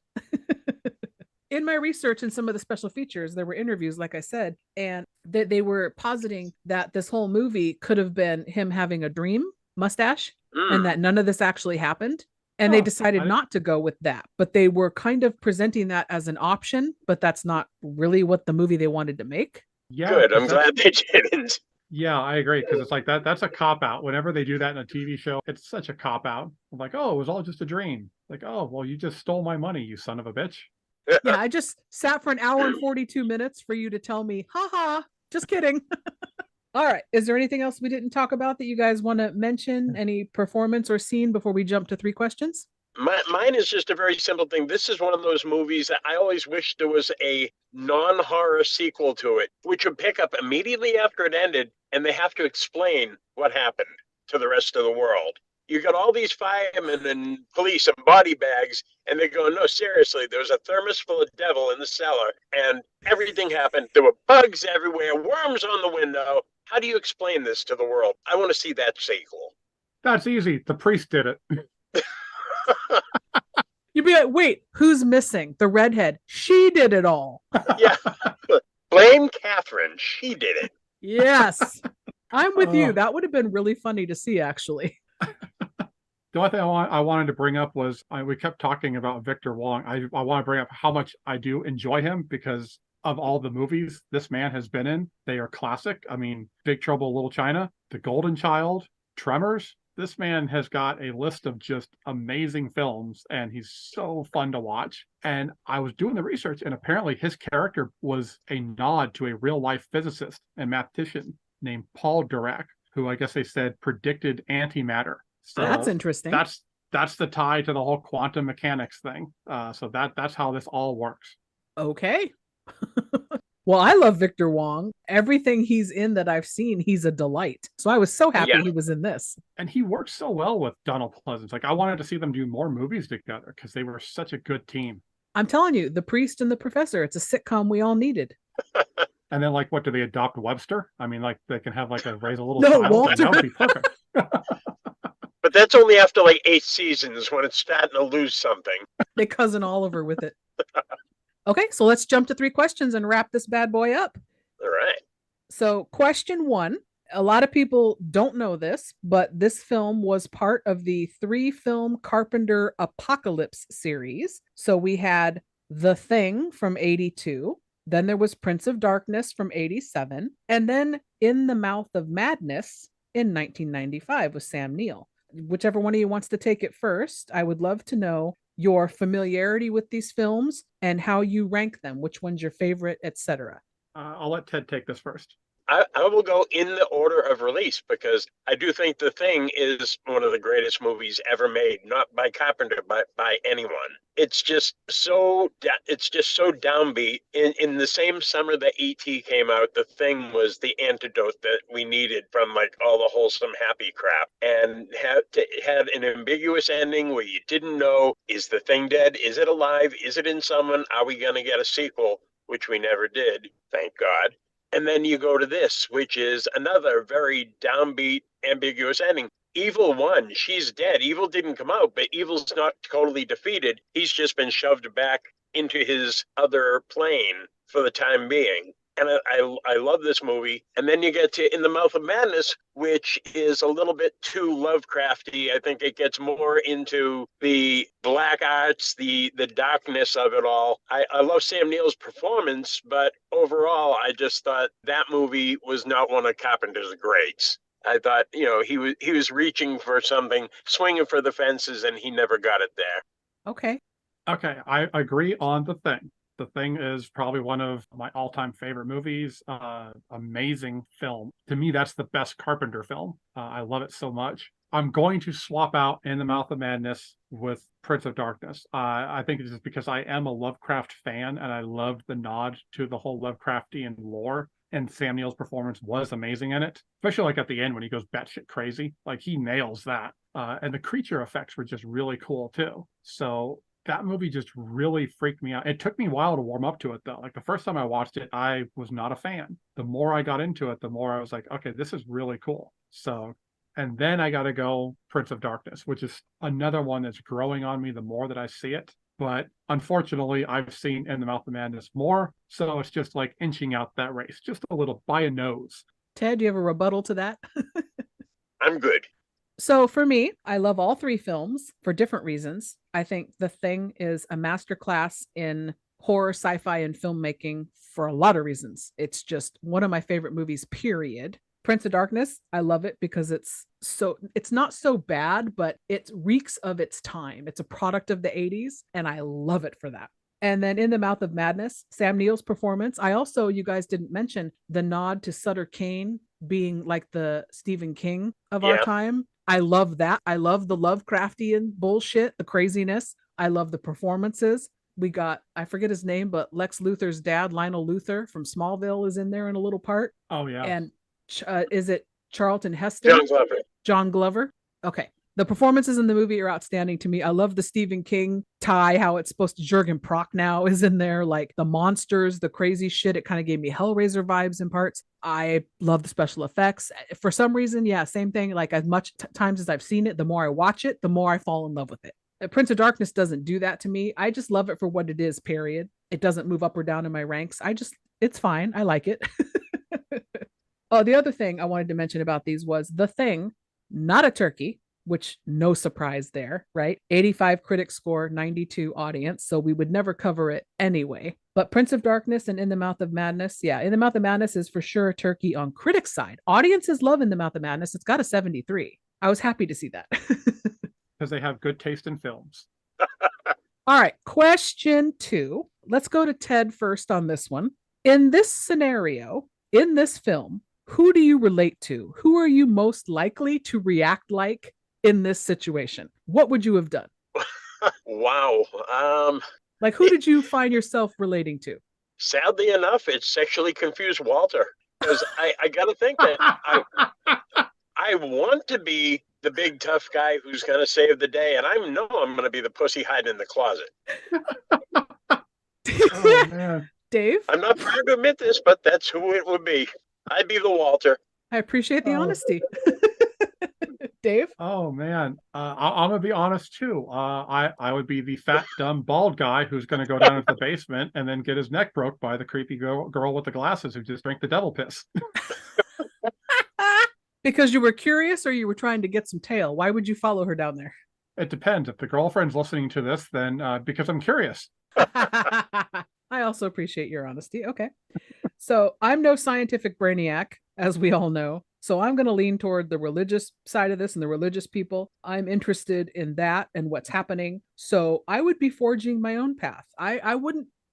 In my research and some of the special features, there were interviews, like I said, and they were positing that this whole movie could have been him having a dream, Mustache, and that none of this actually happened. And they decided not to go with that, but they were kind of presenting that as an option, but that's not really what the movie they wanted to make. Yeah, good. I'm glad they didn't. Yeah, I agree, because it's like that's a cop out. Whenever they do that in a TV show, it's such a cop out. I'm like, oh, it was all just a dream. Like, oh, well, you just stole my money, you son of a bitch. Yeah, I just sat for an hour and 42 minutes for you to tell me, haha, just kidding. All right. Is there anything else we didn't talk about that you guys want to mention? Any performance or scene before we jump to 3 questions? Mine is just a very simple thing. This is one of those movies that I always wish there was a non-horror sequel to it, which would pick up immediately after it ended, and they have to explain what happened to the rest of the world. You got all these firemen and police and body bags, and they go, no, seriously, there was a thermos full of devil in the cellar, and everything happened. There were bugs everywhere, worms on the window. How do you explain this to the world? I want to see that sequel. That's easy. The priest did it. You'd be like, wait, who's missing? The redhead. She did it all. Yeah. Blame Catherine. She did it. Yes. I'm with you. That would have been really funny to see, actually. The only thing I wanted to bring up was we kept talking about Victor Wong. I want to bring up how much I do enjoy him because of all the movies this man has been in. They are classic. I mean, Big Trouble in Little China, The Golden Child, Tremors. This man has got a list of just amazing films, and he's so fun to watch. And I was doing the research, and apparently his character was a nod to a real-life physicist and mathematician named Paul Dirac, who I guess they said predicted antimatter. So that's interesting. That's the tie to the whole quantum mechanics thing. So that's how this all works. Okay. Well, I love Victor Wong. Everything he's in that I've seen, he's a delight. So I was so happy he was in this. And he works so well with Donald Pleasence. Like, I wanted to see them do more movies together because they were such a good team. I'm telling you, The Priest and the Professor, it's a sitcom we all needed. And then, like, what, do they adopt Webster? I mean, like, they can have, like, raise a little child. Walter. That would be perfect. But that's only after, like, 8 seasons when it's starting to lose something. They cousin Oliver with it. Okay, so let's jump to 3 questions and wrap this bad boy up. All right. So question 1, a lot of people don't know this, but this film was part of the 3-film Carpenter Apocalypse series. So we had The Thing from 82, then there was Prince of Darkness from 87, and then In the Mouth of Madness in 1995 with Sam Neill. Whichever one of you wants to take it first, I would love to know your familiarity with these films and how you rank them, which one's your favorite, etc. I'll let Ted take this first. I will go in the order of release because I do think The Thing is one of the greatest movies ever made, not by Carpenter, but by anyone. It's just so downbeat. In the same summer that E.T. came out, The Thing was the antidote that we needed from like all the wholesome happy crap, and had an ambiguous ending where you didn't know, is the thing dead? Is it alive? Is it in someone? Are we going to get a sequel? Which we never did, thank God. And then you go to this, which is another very downbeat, ambiguous ending. Evil won. She's dead. Evil didn't come out, but Evil's not totally defeated. He's just been shoved back into his other plane for the time being. and I love this movie. And then you get to In the Mouth of Madness, which is a little bit too Lovecrafty. I think it gets more into the black arts, the darkness of it all. I love Sam Neill's performance, but overall, I just thought that movie was not one of Carpenter's greats. I thought, he was reaching for something, swinging for the fences, and he never got it there. Okay. Okay, I agree on The Thing. The Thing is probably one of my all-time favorite movies. Amazing film. To me, that's the best Carpenter film. I love it so much. I'm going to swap out In the Mouth of Madness with Prince of Darkness. I think it's just because I am a Lovecraft fan, and I loved the nod to the whole Lovecraftian lore. And Sam Neill's performance was amazing in it, especially like at the end when he goes batshit crazy. Like, he nails that. And the creature effects were just really cool too. So that movie just really freaked me out. It took me a while to warm up to it though. Like, the first time I watched it, I was not a fan. The more I got into it, the more I was like, okay, this is really cool. So, and then I got to go Prince of Darkness, which is another one that's growing on me the more that I see it. But unfortunately, I've seen In the Mouth of Madness more. So it's just like inching out that race, just a little by a nose. Ted, do you have a rebuttal to that? I'm good. So for me, I love all three films for different reasons. I think The Thing is a masterclass in horror, sci-fi, and filmmaking for a lot of reasons. It's just one of my favorite movies, period. Prince of Darkness, I love it because it's not so bad, but it reeks of its time. It's a product of the 80s, and I love it for that. And then In the Mouth of Madness, Sam Neill's performance. I also, you guys didn't mention the nod to Sutter Kane being like the Stephen King of our time. I love that. I love the Lovecraftian bullshit, the craziness. I love the performances. We got, I forget his name, but Lex Luthor's dad, Lionel Luthor from Smallville, is in there in a little part. Oh, yeah. And is it Charlton Heston? John Glover. John Glover. Okay. The performances in the movie are outstanding to me. I love the Stephen King tie, how it's supposed to. Jürgen Prochnow is in there, like the monsters, the crazy shit. It kind of gave me Hellraiser vibes in parts. I love the special effects. For some reason, yeah, same thing. Like, as much times as I've seen it, the more I watch it, the more I fall in love with it. Prince of Darkness doesn't do that to me. I just love it for what it is, period. It doesn't move up or down in my ranks. It's fine. I like it. Oh, the other thing I wanted to mention about these was The Thing, not a turkey, which no surprise there, right? 85 critic score, 92 audience. So we would never cover it anyway. But Prince of Darkness and In the Mouth of Madness, yeah, In the Mouth of Madness is for sure a turkey on critics' side. Audiences love In the Mouth of Madness. It's got a 73. I was happy to see that. Because they have good taste in films. All right, question 2. Let's go to Ted first on this one. In this scenario, in this film, who do you relate to? Who are you most likely to react like in this situation? What would you have done? Wow. Like, who did you find yourself relating to? Sadly enough, it's Sexually Confused Walter. Because I got to think that I want to be the big tough guy who's going to save the day, and I know I'm going to be the pussy hiding in the closet. Oh, man. Dave? I'm not proud to admit this, but that's who it would be. I'd be the Walter. I appreciate the honesty. Dave? Oh, man. I'm going to be honest, too. I would be the fat, dumb, bald guy who's going to go down into the basement and then get his neck broke by the creepy girl with the glasses who just drank the devil piss. Because you were curious or you were trying to get some tail? Why would you follow her down there? It depends. If the girlfriend's listening to this, then because I'm curious. I also appreciate your honesty. Okay. So I'm no scientific brainiac, as we all know. So I'm going to lean toward the religious side of this and the religious people. I'm interested in that and what's happening. So I would be forging my own path. I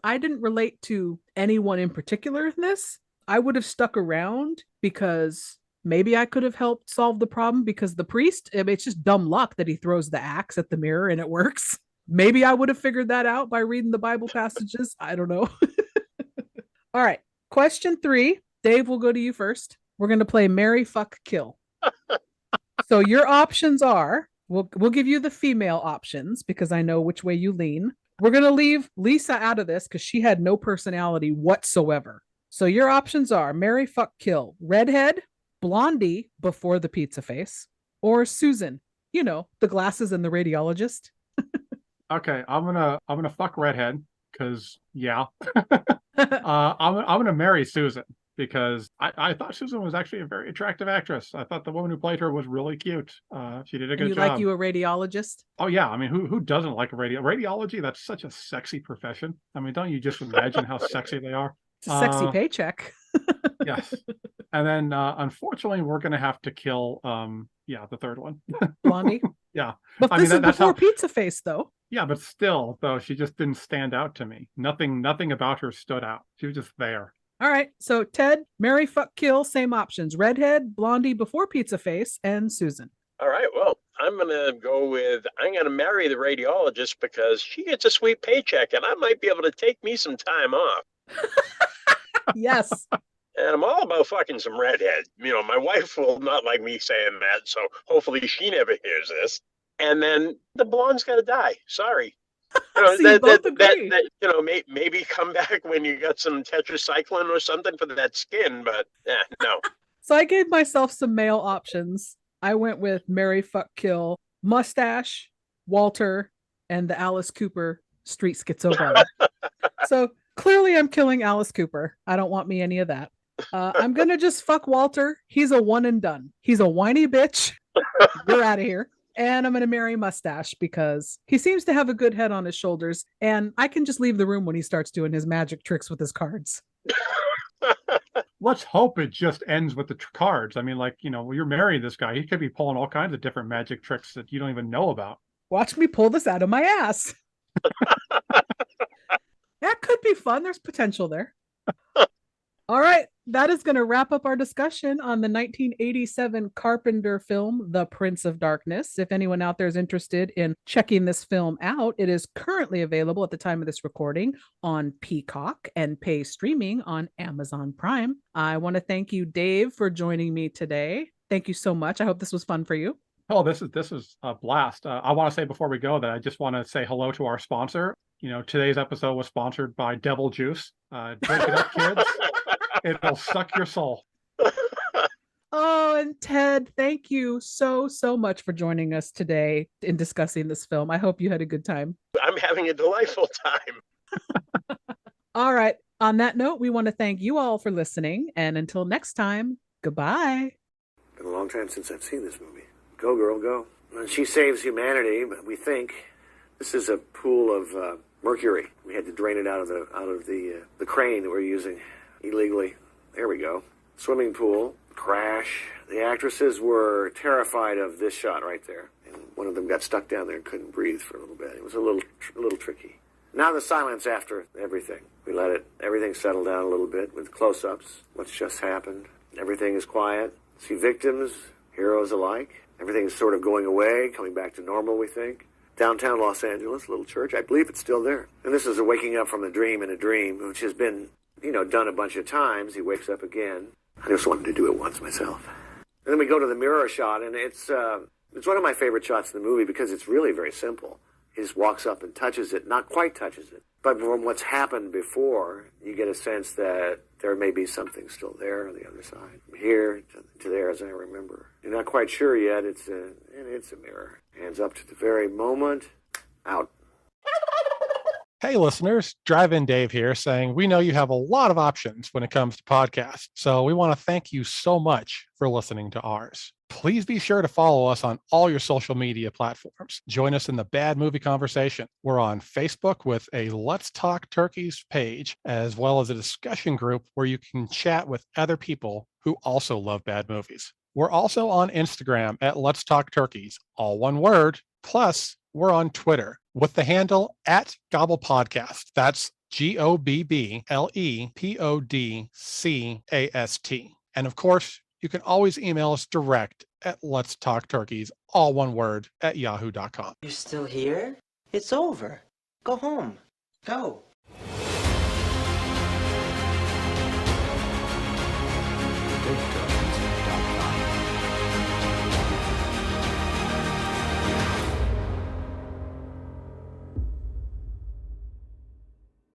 didn't relate to anyone in particular in this. I would have stuck around because maybe I could have helped solve the problem, because the priest, it's just dumb luck that he throws the axe at the mirror and it works. Maybe I would have figured that out by reading the Bible passages. I don't know. All right. Question 3. Dave, we'll go to you first. We're going to play Marry, Fuck, Kill. So your options are, we'll give you the female options because I know which way you lean. We're going to leave Lisa out of this because she had no personality whatsoever. So your options are Marry, Fuck, Kill. Redhead, Blondie before the pizza face, or Susan, the glasses and the radiologist. Okay, I'm gonna fuck redhead because yeah. I'm going to marry Susan because I thought Susan was actually a very attractive actress. I thought the woman who played her was really cute. She did a good you job. like you a radiologist? Oh yeah, I mean, who doesn't like radiology? That's such a sexy profession. I mean, don't you just imagine how sexy they are? It's a sexy paycheck. Yes. And then unfortunately, we're going to have to kill the third one, Blondie. Yeah, but this is before Pizza Face, though. Yeah, but still, though, she just didn't stand out to me. Nothing about her stood out. She was just there. All right, so Ted, marry, fuck, kill, same options: redhead, Blondie before Pizza Face, and Susan. All right, well, I'm going to marry the radiologist because she gets a sweet paycheck and I might be able to take me some time off. Yes. And I'm all about fucking some redhead. My wife will not like me saying that, so hopefully she never hears this. And then the blonde's got to die. Sorry. Maybe come back when you got some tetracycline or something for that skin, but no. So I gave myself some male options. I went with marry, fuck, kill, mustache, Walter, and the Alice Cooper street schizo brother. So clearly I'm killing Alice Cooper. I don't want me any of that. I'm going to just fuck Walter. He's a one and done. He's a whiny bitch. You're out of here. And I'm going to marry Mustache because he seems to have a good head on his shoulders. And I can just leave the room when he starts doing his magic tricks with his cards. Let's hope it just ends with the cards. I mean, you're marrying this guy. He could be pulling all kinds of different magic tricks that you don't even know about. Watch me pull this out of my ass. That could be fun. There's potential there. All right. That is going to wrap up our discussion on the 1987 Carpenter film, The Prince of Darkness. If anyone out there is interested in checking this film out, it is currently available at the time of this recording on Peacock and pay streaming on Amazon Prime. I want to thank you, Dave, for joining me today. Thank you so much. I hope this was fun for you. Oh, this is a blast. I want to say before we go that I just want to say hello to our sponsor. Today's episode was sponsored by Devil Juice. Drink it up, kids. It'll suck your soul. Oh, and Ted, thank you so much for joining us today in discussing this film. I hope you had a good time. I'm having a delightful time. All right. On that note, we want to thank you all for listening. And until next time, goodbye. Been a long time since I've seen this movie. Go, girl, go. And she saves humanity, but we think this is a pool of mercury. We had to drain it out of the crane that we're using illegally. There we go. Swimming pool, crash. The actresses were terrified of this shot right there. And one of them got stuck down there and couldn't breathe for a little bit. It was a little tricky. Now the silence after everything. We let everything settle down a little bit with close-ups. What's just happened. Everything is quiet. See victims, heroes alike. Everything's sort of going away, coming back to normal, we think. Downtown Los Angeles, little church. I believe it's still there. And this is a waking up from a dream in a dream, which has been done a bunch of times. He wakes up again. I just wanted to do it once myself. And then we go to the mirror shot, and it's one of my favorite shots in the movie because it's really very simple. He just walks up and touches it, not quite touches it. But from what's happened before, you get a sense that there may be something still there on the other side. From here to there, as I remember. You're not quite sure yet. It's a mirror. Hands up to the very moment. Out. Hey listeners, Drive-In Dave here saying we know you have a lot of options when it comes to podcasts, so we want to thank you so much for listening to ours. Please be sure to follow us on all your social media platforms. Join us in the Bad Movie Conversation. We're on Facebook with a Let's Talk Turkeys page, as well as a discussion group where you can chat with other people who also love bad movies. We're also on Instagram at Let's Talk Turkeys, all one word. Plus, we're on Twitter with the handle at Gobble Podcast. That's GOBBLEPODCAST. And of course, you can always email us direct at Let's Talk Turkeys, all one word, at yahoo.com. You're still here? It's over. Go home. Go. Good.